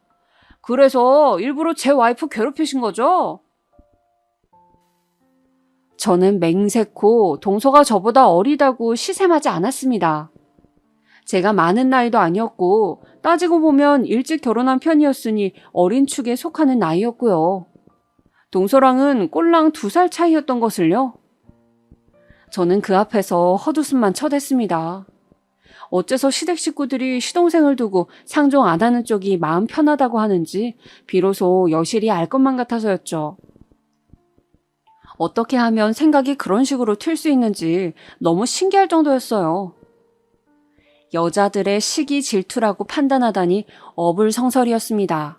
그래서 일부러 제 와이프 괴롭히신 거죠? 저는 맹세코 동서가 저보다 어리다고 시샘하지 않았습니다. 제가 많은 나이도 아니었고 따지고 보면 일찍 결혼한 편이었으니 어린 축에 속하는 나이였고요. 동서랑은 꼴랑 2살 차이였던 것을요. 저는 그 앞에서 헛웃음만 쳐댔습니다. 어째서 시댁 식구들이 시동생을 두고 상종 안 하는 쪽이 마음 편하다고 하는지 비로소 여실히 알 것만 같아서였죠. 어떻게 하면 생각이 그런 식으로 튈 수 있는지 너무 신기할 정도였어요. 여자들의 시기 질투라고 판단하다니 어불성설이었습니다.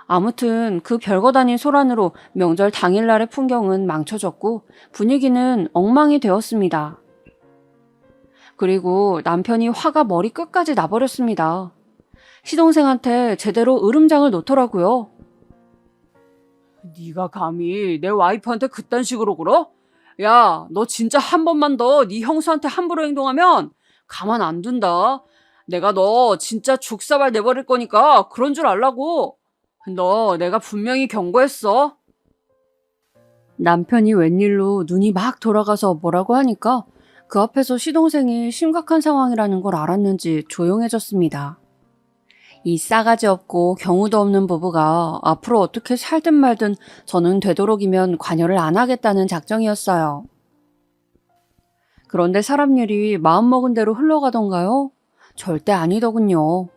아무튼 그 별것 아닌 소란으로 명절 당일날의 풍경은 망쳐졌고 분위기는 엉망이 되었습니다. 그리고 남편이 화가 머리 끝까지 나버렸습니다. 시동생한테 제대로 으름장을 놓더라고요. 네가 감히 내 와이프한테 그딴 식으로 굴어? 야, 너 진짜 한 번만 더 네 형수한테 함부로 행동하면 가만 안 둔다. 내가 너 진짜 죽사발 내버릴 거니까 그런 줄 알라고. 너 내가 분명히 경고했어. 남편이 웬일로 눈이 막 돌아가서 뭐라고 하니까 그 앞에서 시동생이 심각한 상황이라는 걸 알았는지 조용해졌습니다. 이 싸가지 없고 경우도 없는 부부가 앞으로 어떻게 살든 말든 저는 되도록이면 관여를 안 하겠다는 작정이었어요. 그런데 사람 일이 마음먹은 대로 흘러가던가요? 절대 아니더군요.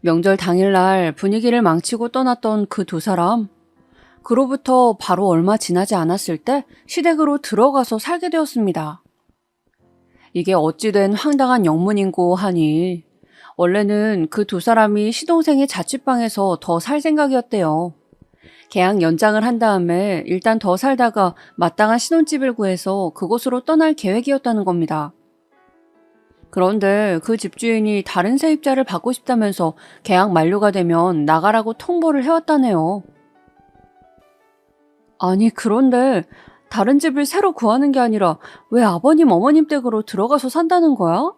명절 당일날 분위기를 망치고 떠났던 그 2사람. 그로부터 바로 얼마 지나지 않았을 때 시댁으로 들어가서 살게 되었습니다. 이게 어찌된 황당한 영문인고 하니 원래는 그 2사람이 시동생의 자취방에서 더 살 생각이었대요. 계약 연장을 한 다음에 일단 더 살다가 마땅한 신혼집을 구해서 그곳으로 떠날 계획이었다는 겁니다. 그런데 그 집주인이 다른 세입자를 받고 싶다면서 계약 만료가 되면 나가라고 통보를 해왔다네요. 아니 그런데 다른 집을 새로 구하는 게 아니라 왜 아버님 어머님 댁으로 들어가서 산다는 거야?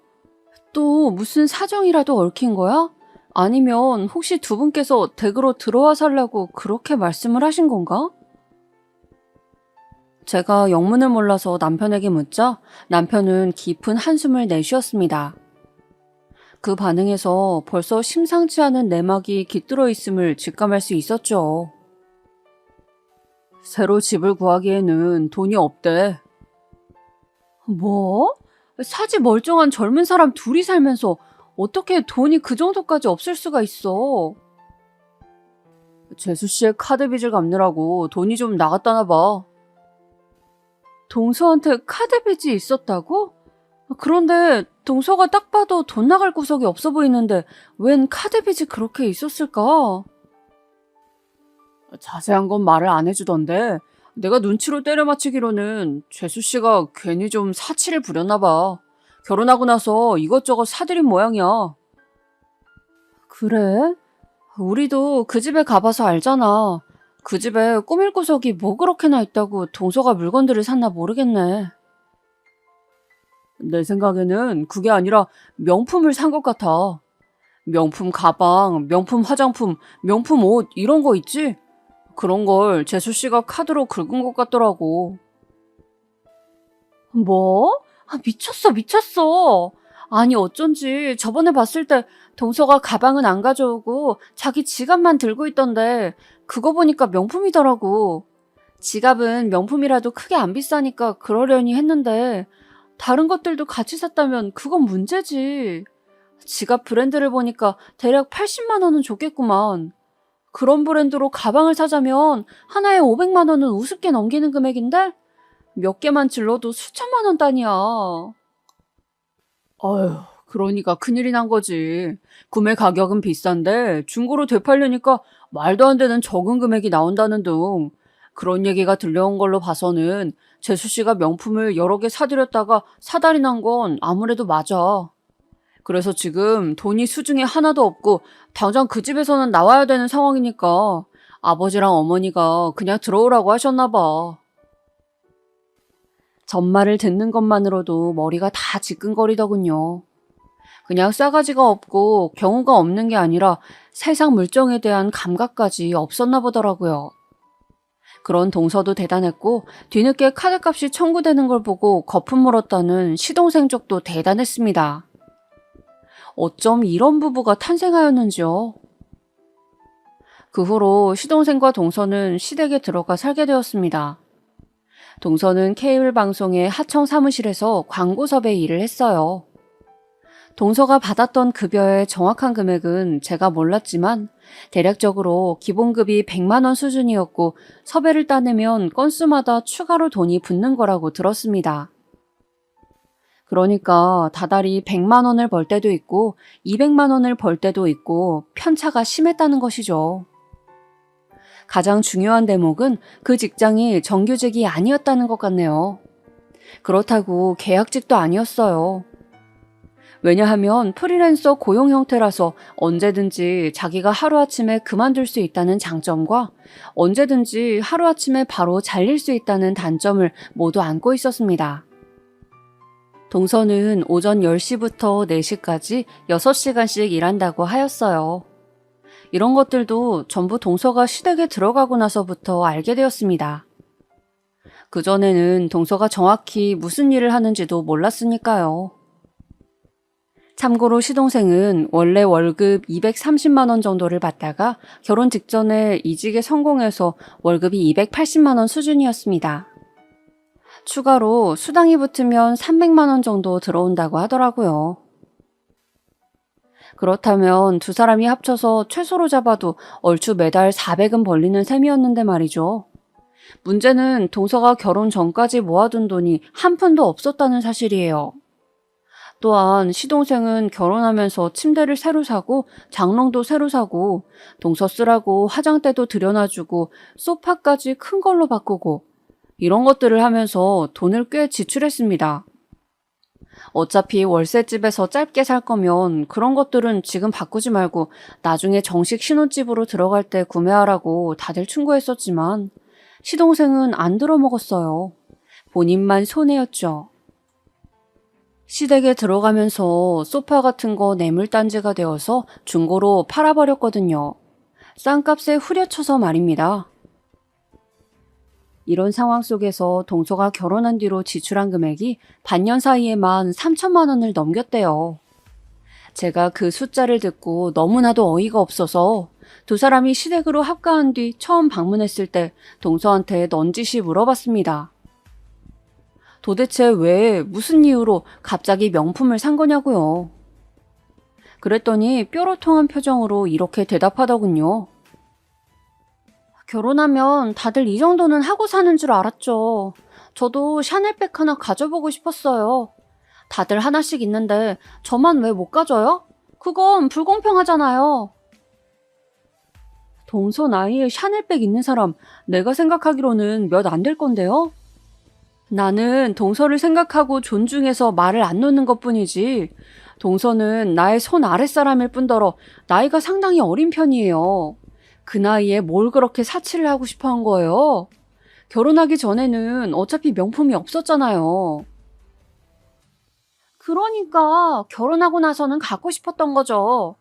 또 무슨 사정이라도 얽힌 거야? 아니면 혹시 2분께서 댁으로 들어와 살라고 그렇게 말씀을 하신 건가? 제가 영문을 몰라서 남편에게 묻자 남편은 깊은 한숨을 내쉬었습니다. 그 반응에서 벌써 심상치 않은 내막이 깃들어 있음을 직감할 수 있었죠. 새로 집을 구하기에는 돈이 없대. 뭐? 사지 멀쩡한 젊은 사람 둘이 살면서 어떻게 돈이 그 정도까지 없을 수가 있어? 재수 씨의 카드 빚을 갚느라고 돈이 좀 나갔다나 봐. 동서한테 카드 빚이 있었다고? 그런데 동서가 딱 봐도 돈 나갈 구석이 없어 보이는데 웬 카드 빚이 그렇게 있었을까? 자세한 건 말을 안 해주던데 내가 눈치로 때려 맞추기로는 재수 씨가 괜히 좀 사치를 부렸나 봐. 결혼하고 나서 이것저것 사들인 모양이야. 그래? 우리도 그 집에 가봐서 알잖아. 그 집에 꾸밀 구석이 뭐 그렇게나 있다고 동서가 물건들을 샀나 모르겠네. 내 생각에는 그게 아니라 명품을 산 것 같아. 명품 가방, 명품 화장품, 명품 옷 이런 거 있지? 그런 걸 재수 씨가 카드로 긁은 것 같더라고. 뭐? 미쳤어, 미쳤어. 아니, 어쩐지 저번에 봤을 때 동서가 가방은 안 가져오고 자기 지갑만 들고 있던데 그거 보니까 명품이더라고. 지갑은 명품이라도 크게 안 비싸니까 그러려니 했는데 다른 것들도 같이 샀다면 그건 문제지. 지갑 브랜드를 보니까 대략 80만 원은 줬겠구만. 그런 브랜드로 가방을 사자면 하나에 500만 원은 우습게 넘기는 금액인데 몇 개만 질러도 수천만 원 단위야. 어휴, 그러니까 큰일이 난 거지. 구매 가격은 비싼데 중고로 되팔려니까 말도 안 되는 적은 금액이 나온다는 등 그런 얘기가 들려온 걸로 봐서는 재수 씨가 명품을 여러 개 사들였다가 사달이 난 건 아무래도 맞아. 그래서 지금 돈이 수중에 하나도 없고 당장 그 집에서는 나와야 되는 상황이니까 아버지랑 어머니가 그냥 들어오라고 하셨나 봐. 전말을 듣는 것만으로도 머리가 다 지끈거리더군요. 그냥 싸가지가 없고 경우가 없는 게 아니라 세상 물정에 대한 감각까지 없었나 보더라고요. 그런 동서도 대단했고 뒤늦게 카드값이 청구되는 걸 보고 거품 물었다는 시동생 쪽도 대단했습니다. 어쩜 이런 부부가 탄생하였는지요. 그 후로 시동생과 동서는 시댁에 들어가 살게 되었습니다. 동서는 케이블 방송의 하청 사무실에서 광고 섭외 일을 했어요. 동서가 받았던 급여의 정확한 금액은 제가 몰랐지만 대략적으로 기본급이 100만 원 수준이었고 섭외를 따내면 건수마다 추가로 돈이 붙는 거라고 들었습니다. 그러니까 다달이 100만 원을 벌 때도 있고 200만 원을 벌 때도 있고 편차가 심했다는 것이죠. 가장 중요한 대목은 그 직장이 정규직이 아니었다는 것 같네요. 그렇다고 계약직도 아니었어요. 왜냐하면 프리랜서 고용 형태라서 언제든지 자기가 하루아침에 그만둘 수 있다는 장점과 언제든지 하루아침에 바로 잘릴 수 있다는 단점을 모두 안고 있었습니다. 동서는 오전 10시부터 4시까지 6시간씩 일한다고 하였어요. 이런 것들도 전부 동서가 시댁에 들어가고 나서부터 알게 되었습니다. 그전에는 동서가 정확히 무슨 일을 하는지도 몰랐으니까요. 참고로 시동생은 원래 월급 230만 원 정도를 받다가 결혼 직전에 이직에 성공해서 월급이 280만 원 수준이었습니다. 추가로 수당이 붙으면 300만 원 정도 들어온다고 하더라고요. 그렇다면 두 사람이 합쳐서 최소로 잡아도 얼추 매달 400은 벌리는 셈이었는데 말이죠. 문제는 동서가 결혼 전까지 모아둔 돈이 한 푼도 없었다는 사실이에요. 또한 시동생은 결혼하면서 침대를 새로 사고 장롱도 새로 사고 동서 쓰라고 화장대도 들여놔주고 소파까지 큰 걸로 바꾸고 이런 것들을 하면서 돈을 꽤 지출했습니다. 어차피 월세집에서 짧게 살 거면 그런 것들은 지금 바꾸지 말고 나중에 정식 신혼집으로 들어갈 때 구매하라고 다들 충고했었지만 시동생은 안 들어먹었어요. 본인만 손해였죠. 시댁에 들어가면서 소파 같은 거 뇌물단지가 되어서 중고로 팔아버렸거든요. 싼 값에 후려쳐서 말입니다. 이런 상황 속에서 동서가 결혼한 뒤로 지출한 금액이 반년 사이에만 3천만 원을 넘겼대요. 제가 그 숫자를 듣고 너무나도 어이가 없어서 두 사람이 시댁으로 합가한 뒤 처음 방문했을 때 동서한테 넌지시 물어봤습니다. 도대체 왜 무슨 이유로 갑자기 명품을 산 거냐고요. 그랬더니 뾰로통한 표정으로 이렇게 대답하더군요. 결혼하면 다들 이 정도는 하고 사는 줄 알았죠. 저도 샤넬백 하나 가져보고 싶었어요. 다들 하나씩 있는데 저만 왜 못 가져요? 그건 불공평하잖아요. 동서 나이에 샤넬백 있는 사람 내가 생각하기로는 몇 안 될 건데요? 나는 동서를 생각하고 존중해서 말을 안 놓는 것뿐이지 동서는 나의 손 아랫사람일 뿐더러 나이가 상당히 어린 편이에요. 그 나이에 뭘 그렇게 사치를 하고 싶어 한 거예요? 결혼하기 전에는 어차피 명품이 없었잖아요. 그러니까 결혼하고 나서는 갖고 싶었던 거죠.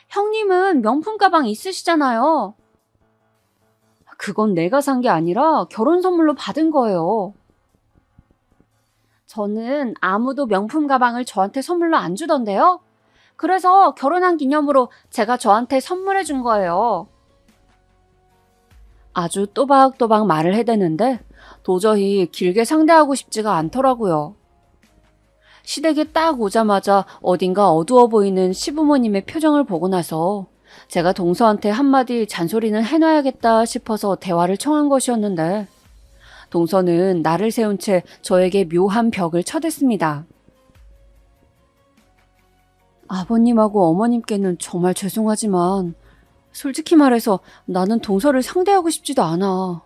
형님은 명품 가방 있으시잖아요. 그건 내가 산 게 아니라 결혼 선물로 받은 거예요. 저는 아무도 명품 가방을 저한테 선물로 안 주던데요. 그래서 결혼한 기념으로 제가 저한테 선물해 준 거예요. 아주 또박또박 말을 해대는데 도저히 길게 상대하고 싶지가 않더라고요. 시댁에 딱 오자마자 어딘가 어두워 보이는 시부모님의 표정을 보고 나서 제가 동서한테 한마디 잔소리는 해놔야겠다 싶어서 대화를 청한 것이었는데 동서는 나를 세운 채 저에게 묘한 벽을 쳐댔습니다. 아버님하고 어머님께는 정말 죄송하지만 솔직히 말해서 나는 동서를 상대하고 싶지도 않아.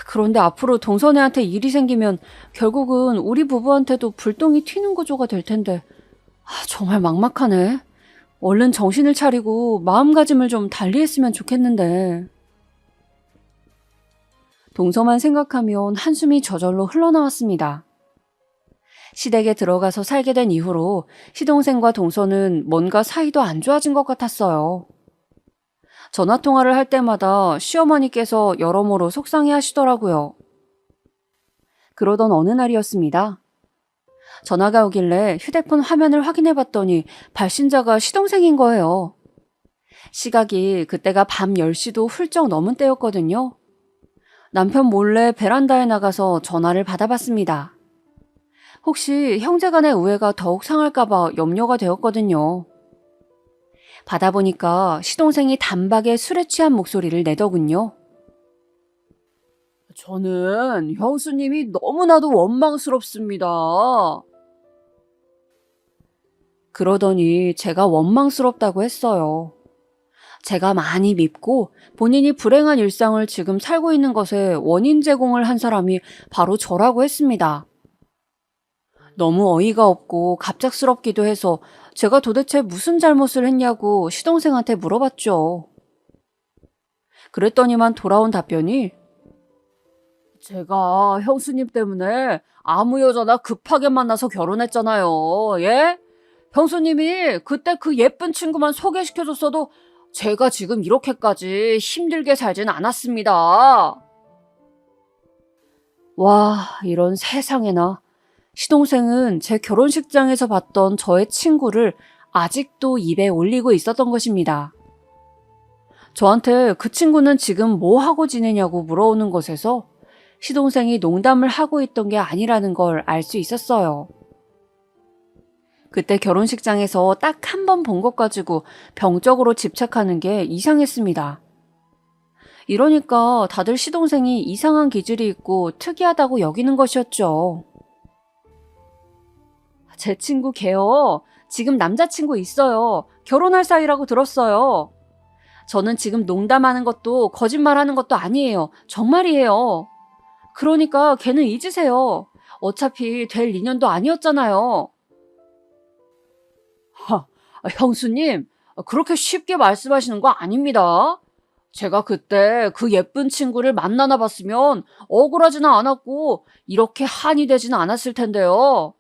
그런데 앞으로 동서네한테 일이 생기면 결국은 우리 부부한테도 불똥이 튀는 구조가 될 텐데 정말 막막하네. 얼른 정신을 차리고 마음가짐을 좀 달리했으면 좋겠는데. 동서만 생각하면 한숨이 저절로 흘러나왔습니다. 시댁에 들어가서 살게 된 이후로 시동생과 동서는 뭔가 사이도 안 좋아진 것 같았어요. 전화통화를 할 때마다 시어머니께서 여러모로 속상해 하시더라고요. 그러던 어느 날이었습니다. 전화가 오길래 휴대폰 화면을 확인해 봤더니 발신자가 시동생인 거예요. 시각이 그때가 밤 10시도 훌쩍 넘은 때였거든요. 남편 몰래 베란다에 나가서 전화를 받아봤습니다. 혹시 형제간의 우애가 더욱 상할까봐 염려가 되었거든요. 받아보니까 시동생이 단박에 술에 취한 목소리를 내더군요. 저는 형수님이 너무나도 원망스럽습니다. 그러더니 제가 원망스럽다고 했어요. 제가 많이 밉고 본인이 불행한 일상을 지금 살고 있는 것에 원인 제공을 한 사람이 바로 저라고 했습니다. 너무 어이가 없고 갑작스럽기도 해서 제가 도대체 무슨 잘못을 했냐고 시동생한테 물어봤죠. 그랬더니만 돌아온 답변이 제가 형수님 때문에 아무 여자나 급하게 만나서 결혼했잖아요. 예? 형수님이 그때 그 예쁜 친구만 소개시켜줬어도 제가 지금 이렇게까지 힘들게 살진 않았습니다. 와, 이런 세상에나. 시동생은 제 결혼식장에서 봤던 저의 친구를 아직도 입에 올리고 있었던 것입니다. 저한테 그 친구는 지금 뭐 하고 지내냐고 물어오는 것에서 시동생이 농담을 하고 있던 게 아니라는 걸 알 수 있었어요. 그때 결혼식장에서 딱 한 번 본 것 가지고 병적으로 집착하는 게 이상했습니다. 이러니까 다들 시동생이 이상한 기질이 있고 특이하다고 여기는 것이었죠. 제 친구 걔요. 지금 남자친구 있어요. 결혼할 사이라고 들었어요. 저는 지금 농담하는 것도 거짓말하는 것도 아니에요. 정말이에요. 그러니까 걔는 잊으세요. 어차피 될 인연도 아니었잖아요. 형수님, 그렇게 쉽게 말씀하시는 거 아닙니다. 제가 그때 그 예쁜 친구를 만나나 봤으면 억울하지는 않았고 이렇게 한이 되지는 않았을 텐데요.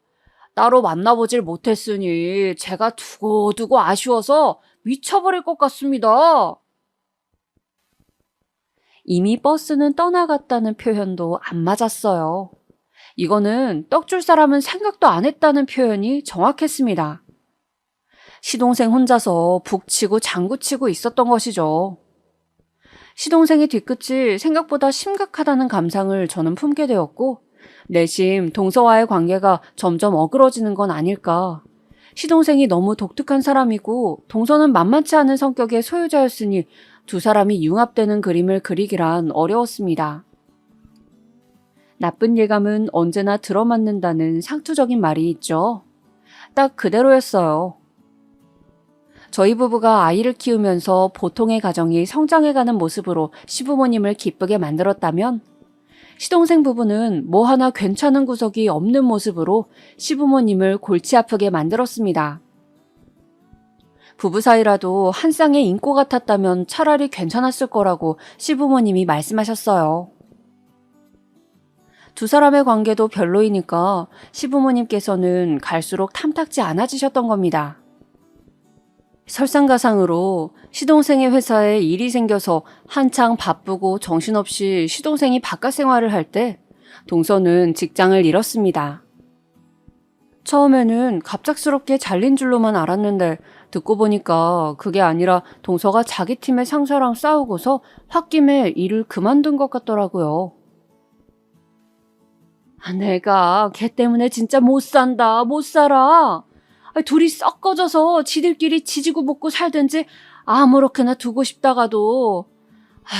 따로 만나보질 못했으니 제가 두고두고 아쉬워서 미쳐버릴 것 같습니다. 이미 버스는 떠나갔다는 표현도 안 맞았어요. 이거는 떡줄 사람은 생각도 안 했다는 표현이 정확했습니다. 시동생 혼자서 북치고 장구치고 있었던 것이죠. 시동생의 뒤끝이 생각보다 심각하다는 감상을 저는 품게 되었고 내심 동서와의 관계가 점점 어그러지는 건 아닐까. 시동생이 너무 독특한 사람이고 동서는 만만치 않은 성격의 소유자였으니 두 사람이 융합되는 그림을 그리기란 어려웠습니다. 나쁜 예감은 언제나 들어맞는다는 상투적인 말이 있죠. 딱 그대로였어요. 저희 부부가 아이를 키우면서 보통의 가정이 성장해가는 모습으로 시부모님을 기쁘게 만들었다면 시동생 부부는 뭐 하나 괜찮은 구석이 없는 모습으로 시부모님을 골치 아프게 만들었습니다. 부부 사이라도 한 쌍의 인꼬 같았다면 차라리 괜찮았을 거라고 시부모님이 말씀하셨어요. 두 사람의 관계도 별로이니까 시부모님께서는 갈수록 탐탁지 않아지셨던 겁니다. 설상가상으로 시동생의 회사에 일이 생겨서 한창 바쁘고 정신없이 시동생이 바깥 생활을 할 때 동서는 직장을 잃었습니다. 처음에는 갑작스럽게 잘린 줄로만 알았는데 듣고 보니까 그게 아니라 동서가 자기 팀의 상사랑 싸우고서 홧김에 일을 그만둔 것 같더라고요. 내가 걔 때문에 진짜 못 산다, 못 살아. 둘이 썩어져서 지들끼리 지지고 볶고 살든지 아무렇게나 두고 싶다가도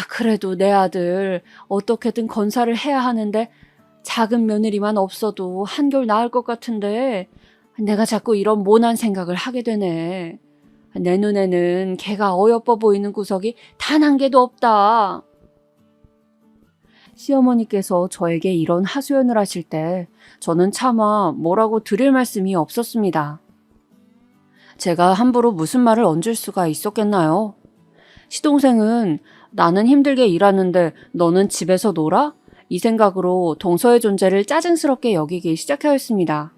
그래도 내 아들 어떻게든 건사를 해야 하는데 작은 며느리만 없어도 한결 나을 것 같은데 내가 자꾸 이런 모난 생각을 하게 되네. 내 눈에는 걔가 어여뻐 보이는 구석이 단 한 개도 없다. 시어머니께서 저에게 이런 하소연을 하실 때 저는 차마 뭐라고 드릴 말씀이 없었습니다. 제가 함부로 무슨 말을 얹을 수가 있었겠나요? 시동생은 나는 힘들게 일하는데 너는 집에서 놀아? 이 생각으로 동서의 존재를 짜증스럽게 여기기 시작하였습니다.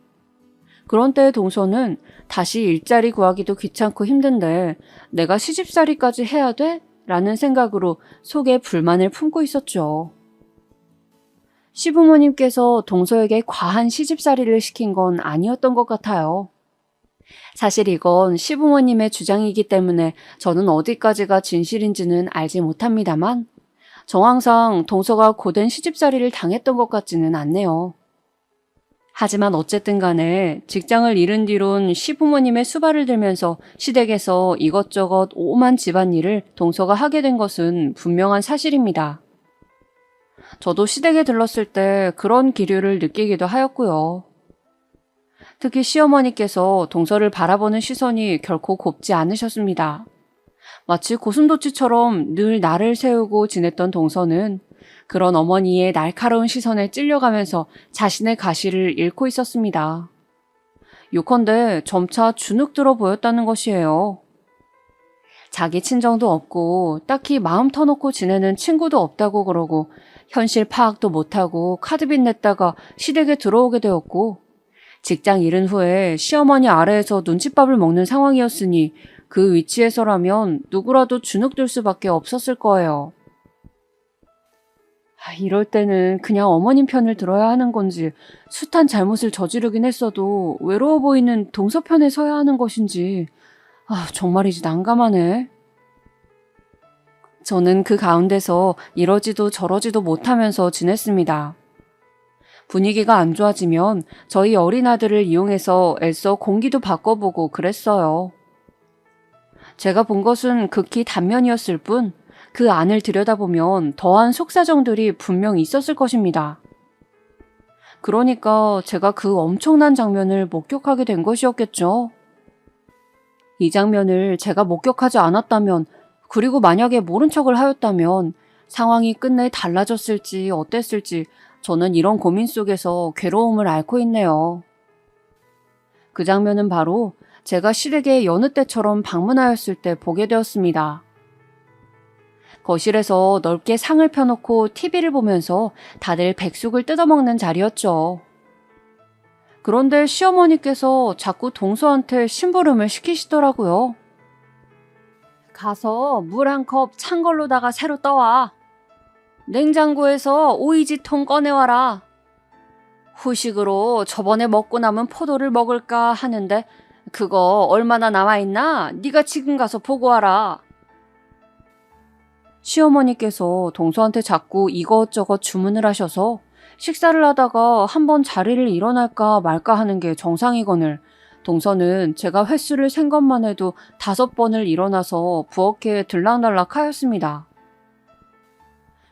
그런 때의 동서는 다시 일자리 구하기도 귀찮고 힘든데 내가 시집살이까지 해야 돼? 라는 생각으로 속에 불만을 품고 있었죠. 시부모님께서 동서에게 과한 시집살이를 시킨 건 아니었던 것 같아요. 사실 이건 시부모님의 주장이기 때문에 저는 어디까지가 진실인지는 알지 못합니다만 정황상 동서가 고된 시집살이를 당했던 것 같지는 않네요. 하지만 어쨌든 간에 직장을 잃은 뒤론 시부모님의 수발을 들면서 시댁에서 이것저것 오만 집안일을 동서가 하게 된 것은 분명한 사실입니다. 저도 시댁에 들렀을 때 그런 기류를 느끼기도 하였고요. 특히 시어머니께서 동서를 바라보는 시선이 결코 곱지 않으셨습니다. 마치 고슴도치처럼 늘 나를 세우고 지냈던 동서는 그런 어머니의 날카로운 시선에 찔려가면서 자신의 가시를 잃고 있었습니다. 요컨대 점차 주눅들어 보였다는 것이에요. 자기 친정도 없고 딱히 마음 터놓고 지내는 친구도 없다고 그러고 현실 파악도 못하고 카드빚 냈다가 시댁에 들어오게 되었고 직장 잃은 후에 시어머니 아래에서 눈칫밥을 먹는 상황이었으니 그 위치에서라면 누구라도 주눅들 수밖에 없었을 거예요. 이럴 때는 그냥 어머님 편을 들어야 하는 건지 숱한 잘못을 저지르긴 했어도 외로워 보이는 동서 편에 서야 하는 것인지 정말이지 난감하네. 저는 그 가운데서 이러지도 저러지도 못하면서 지냈습니다. 분위기가 안 좋아지면 저희 어린 아들을 이용해서 애써 공기도 바꿔보고 그랬어요. 제가 본 것은 극히 단면이었을 뿐 그 안을 들여다보면 더한 속사정들이 분명 있었을 것입니다. 그러니까 제가 그 엄청난 장면을 목격하게 된 것이었겠죠. 이 장면을 제가 목격하지 않았다면 그리고 만약에 모른 척을 하였다면 상황이 끝내 달라졌을지 어땠을지 저는 이런 고민 속에서 괴로움을 앓고 있네요. 그 장면은 바로 제가 시댁에 여느 때처럼 방문하였을 때 보게 되었습니다. 거실에서 넓게 상을 펴놓고 TV를 보면서 다들 백숙을 뜯어먹는 자리였죠. 그런데 시어머니께서 자꾸 동서한테 심부름을 시키시더라고요. 가서 물 한 컵 찬 걸로다가 새로 떠와. 냉장고에서 오이지통 꺼내와라. 후식으로 저번에 먹고 남은 포도를 먹을까 하는데 그거 얼마나 남아있나? 네가 지금 가서 보고 와라. 시어머니께서 동서한테 자꾸 이것저것 주문을 하셔서 식사를 하다가 한번 자리를 일어날까 말까 하는 게 정상이거늘 동서는 제가 횟수를 센 것만 해도 5번을 일어나서 부엌에 들락날락 하였습니다.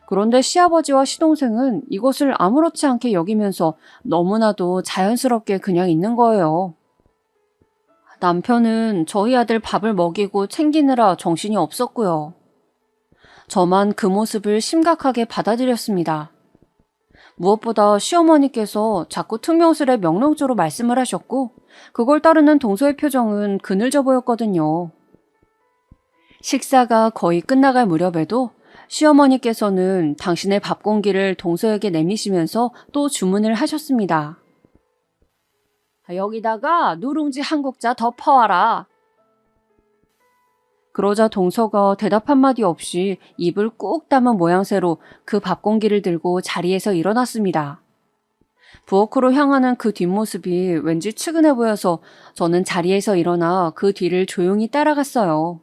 그런데 시아버지와 시동생은 이것을 아무렇지 않게 여기면서 너무나도 자연스럽게 그냥 있는 거예요. 남편은 저희 아들 밥을 먹이고 챙기느라 정신이 없었고요. 저만 그 모습을 심각하게 받아들였습니다. 무엇보다 시어머니께서 자꾸 퉁명스레 명령조로 말씀을 하셨고 그걸 따르는 동서의 표정은 그늘져 보였거든요. 식사가 거의 끝나갈 무렵에도 시어머니께서는 당신의 밥 공기를 동서에게 내미시면서 또 주문을 하셨습니다. 여기다가 누룽지 한 국자 더 퍼와라. 그러자 동서가 대답 한마디 없이 입을 꾹 담은 모양새로 그 밥 공기를 들고 자리에서 일어났습니다. 부엌으로 향하는 그 뒷모습이 왠지 측은해 보여서 저는 자리에서 일어나 그 뒤를 조용히 따라갔어요.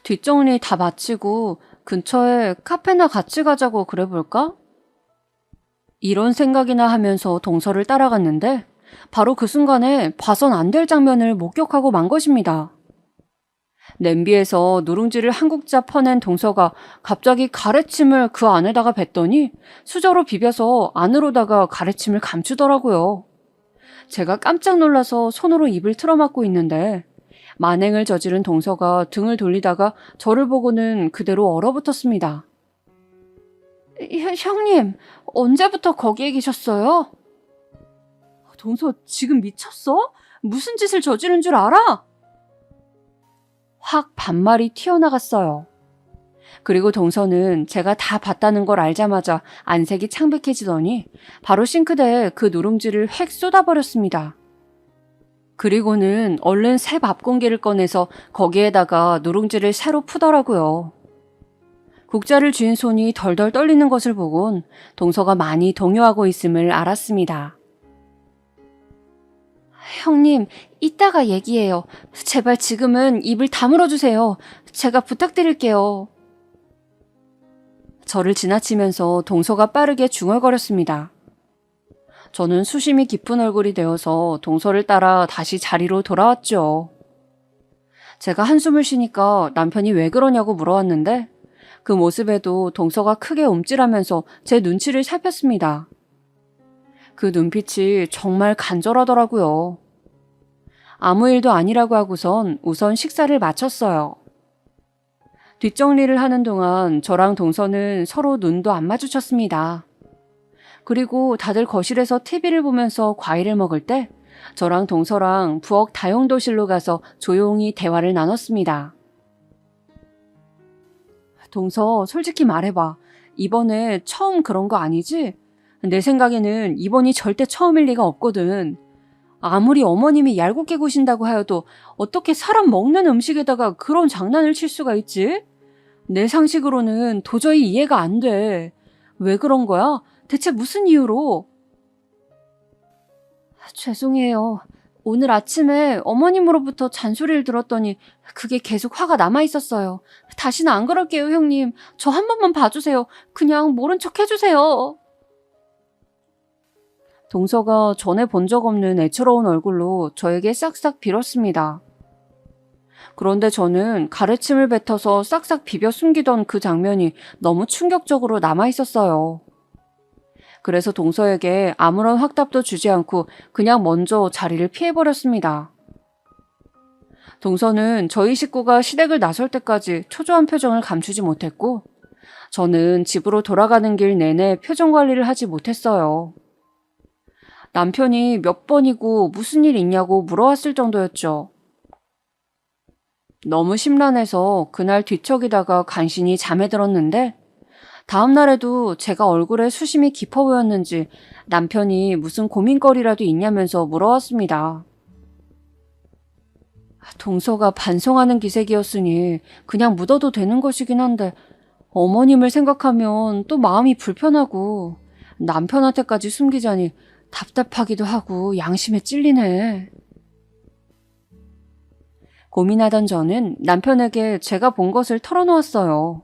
뒷정리 다 마치고 근처에 카페나 같이 가자고 그래 볼까? 이런 생각이나 하면서 동서를 따라갔는데 바로 그 순간에 봐선 안 될 장면을 목격하고 만 것입니다. 냄비에서 누룽지를 한 국자 퍼낸 동서가 갑자기 가래침을 그 안에다가 뱉더니 수저로 비벼서 안으로다가 가래침을 감추더라고요. 제가 깜짝 놀라서 손으로 입을 틀어막고 있는데 만행을 저지른 동서가 등을 돌리다가 저를 보고는 그대로 얼어붙었습니다. 형님, 언제부터 거기에 계셨어요? 동서 지금 미쳤어? 무슨 짓을 저지른 줄 알아? 확 반말이 튀어나갔어요. 그리고 동서는 제가 다 봤다는 걸 알자마자 안색이 창백해지더니 바로 싱크대에 그 누룽지를 획 쏟아버렸습니다. 그리고는 얼른 새 밥 공기를 꺼내서 거기에다가 누룽지를 새로 푸더라고요. 국자를 쥔 손이 덜덜 떨리는 것을 보곤 동서가 많이 동요하고 있음을 알았습니다. 형님, 이따가 얘기해요. 제발 지금은 입을 다물어 주세요. 제가 부탁드릴게요. 저를 지나치면서 동서가 빠르게 중얼거렸습니다. 저는 수심이 깊은 얼굴이 되어서 동서를 따라 다시 자리로 돌아왔죠. 제가 한숨을 쉬니까 남편이 왜 그러냐고 물어왔는데 그 모습에도 동서가 크게 움찔하면서 제 눈치를 살폈습니다. 그 눈빛이 정말 간절하더라고요. 아무 일도 아니라고 하고선 우선 식사를 마쳤어요. 뒷정리를 하는 동안 저랑 동서는 서로 눈도 안 마주쳤습니다. 그리고 다들 거실에서 TV를 보면서 과일을 먹을 때 저랑 동서랑 부엌 다용도실로 가서 조용히 대화를 나눴습니다. 동서, 솔직히 말해봐. 이번에 처음 그런 거 아니지? 내 생각에는 이번이 절대 처음일 리가 없거든. 아무리 어머님이 얄궂게 구신다고 하여도 어떻게 사람 먹는 음식에다가 그런 장난을 칠 수가 있지? 내 상식으로는 도저히 이해가 안 돼. 왜 그런 거야? 대체 무슨 이유로? 죄송해요. 오늘 아침에 어머님으로부터 잔소리를 들었더니 그게 계속 화가 남아있었어요. 다시는 안 그럴게요, 형님. 저 한 번만 봐주세요. 그냥 모른 척 해주세요. 동서가 전에 본 적 없는 애처로운 얼굴로 저에게 싹싹 빌었습니다. 그런데 저는 가래침을 뱉어서 싹싹 비벼 숨기던 그 장면이 너무 충격적으로 남아있었어요. 그래서 동서에게 아무런 확답도 주지 않고 그냥 먼저 자리를 피해버렸습니다. 동서는 저희 식구가 시댁을 나설 때까지 초조한 표정을 감추지 못했고 저는 집으로 돌아가는 길 내내 표정 관리를 하지 못했어요. 남편이 몇 번이고 무슨 일 있냐고 물어왔을 정도였죠. 너무 심란해서 그날 뒤척이다가 간신히 잠에 들었는데 다음 날에도 제가 얼굴에 수심이 깊어 보였는지 남편이 무슨 고민거리라도 있냐면서 물어왔습니다. 동서가 반성하는 기색이었으니 그냥 묻어도 되는 것이긴 한데 어머님을 생각하면 또 마음이 불편하고 남편한테까지 숨기자니 답답하기도 하고 양심에 찔리네. 고민하던 저는 남편에게 제가 본 것을 털어놓았어요.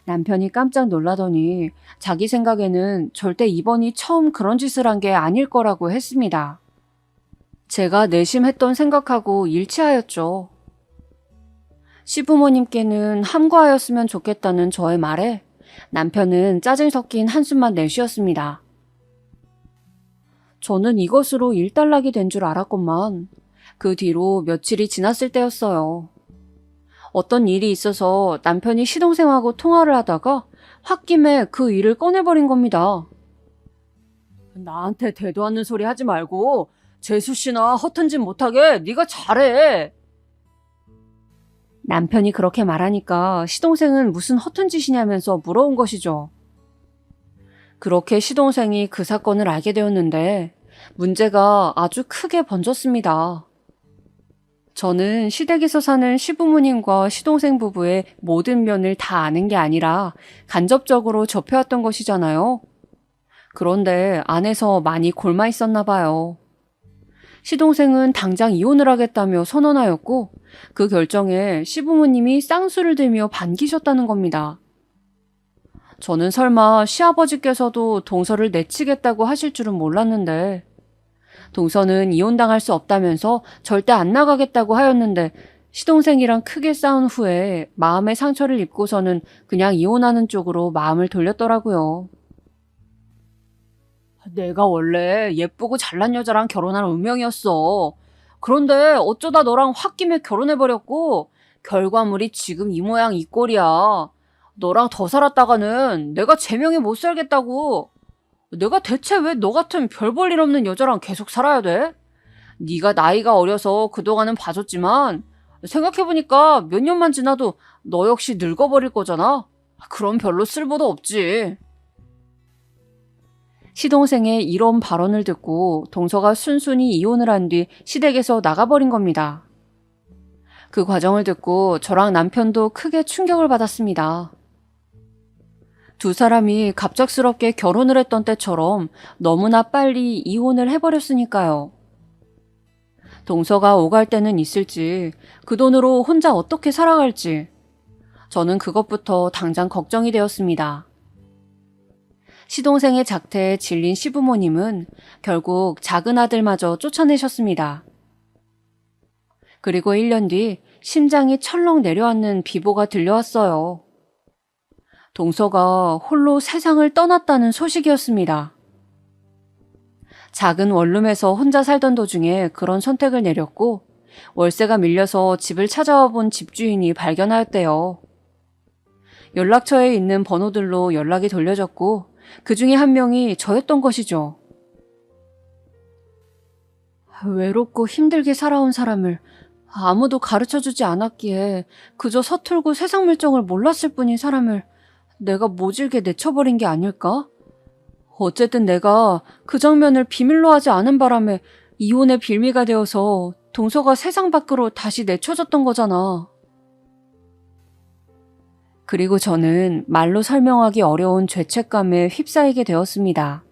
남편이 깜짝 놀라더니 자기 생각에는 절대 이번이 처음 그런 짓을 한 게 아닐 거라고 했습니다. 제가 내심했던 생각하고 일치하였죠. 시부모님께는 함구하였으면 좋겠다는 저의 말에 남편은 짜증 섞인 한숨만 내쉬었습니다. 저는 이것으로 일단락이 된 줄 알았건만 그 뒤로 며칠이 지났을 때였어요. 어떤 일이 있어서 남편이 시동생하고 통화를 하다가 홧김에 그 일을 꺼내버린 겁니다. 나한테 대도 않는 소리 하지 말고 재수 씨나 허튼 짓 못하게 네가 잘해. 남편이 그렇게 말하니까 시동생은 무슨 허튼 짓이냐면서 물어온 것이죠. 그렇게 시동생이 그 사건을 알게 되었는데 문제가 아주 크게 번졌습니다. 저는 시댁에서 사는 시부모님과 시동생 부부의 모든 면을 다 아는 게 아니라 간접적으로 접해왔던 것이잖아요. 그런데 안에서 많이 골마 있었나 봐요. 시동생은 당장 이혼을 하겠다며 선언하였고 그 결정에 시부모님이 쌍수를 들며 반기셨다는 겁니다. 저는 설마 시아버지께서도 동서를 내치겠다고 하실 줄은 몰랐는데 동서는 이혼당할 수 없다면서 절대 안 나가겠다고 하였는데 시동생이랑 크게 싸운 후에 마음의 상처를 입고서는 그냥 이혼하는 쪽으로 마음을 돌렸더라고요. 내가 원래 예쁘고 잘난 여자랑 결혼할 운명이었어. 그런데 어쩌다 너랑 홧김에 결혼해버렸고 결과물이 지금 이 모양 이 꼴이야. 너랑 더 살았다가는 내가 제명에 못 살겠다고. 내가 대체 왜 너 같은 별 볼 일 없는 여자랑 계속 살아야 돼? 네가 나이가 어려서 그동안은 봐줬지만 생각해보니까 몇 년만 지나도 너 역시 늙어버릴 거잖아. 그럼 별로 쓸모도 없지. 시동생의 이런 발언을 듣고 동서가 순순히 이혼을 한 뒤 시댁에서 나가버린 겁니다. 그 과정을 듣고 저랑 남편도 크게 충격을 받았습니다. 두 사람이 갑작스럽게 결혼을 했던 때처럼 너무나 빨리 이혼을 해버렸으니까요. 동서가 오갈 때는 있을지 그 돈으로 혼자 어떻게 살아갈지 저는 그것부터 당장 걱정이 되었습니다. 시동생의 작태에 질린 시부모님은 결국 작은 아들마저 쫓아내셨습니다. 그리고 1년 뒤 심장이 철렁 내려앉는 비보가 들려왔어요. 동서가 홀로 세상을 떠났다는 소식이었습니다. 작은 원룸에서 혼자 살던 도중에 그런 선택을 내렸고 월세가 밀려서 집을 찾아와 본 집주인이 발견하였대요. 연락처에 있는 번호들로 연락이 돌려졌고 그 중에 한 명이 저였던 것이죠. 외롭고 힘들게 살아온 사람을 아무도 가르쳐주지 않았기에 그저 서툴고 세상 물정을 몰랐을 뿐인 사람을 내가 모질게 내쳐버린 게 아닐까? 어쨌든 내가 그 장면을 비밀로 하지 않은 바람에 이혼의 빌미가 되어서 동서가 세상 밖으로 다시 내쳐졌던 거잖아. 그리고 저는 말로 설명하기 어려운 죄책감에 휩싸이게 되었습니다.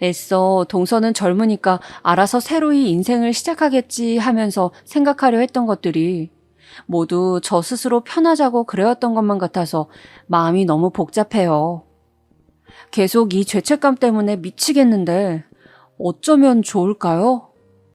애써 동서는 젊으니까 알아서 새로이 인생을 시작하겠지 하면서 생각하려 했던 것들이 모두 저 스스로 편하자고 그래왔던 것만 같아서 마음이 너무 복잡해요. 계속 이 죄책감 때문에 미치겠는데 어쩌면 좋을까요?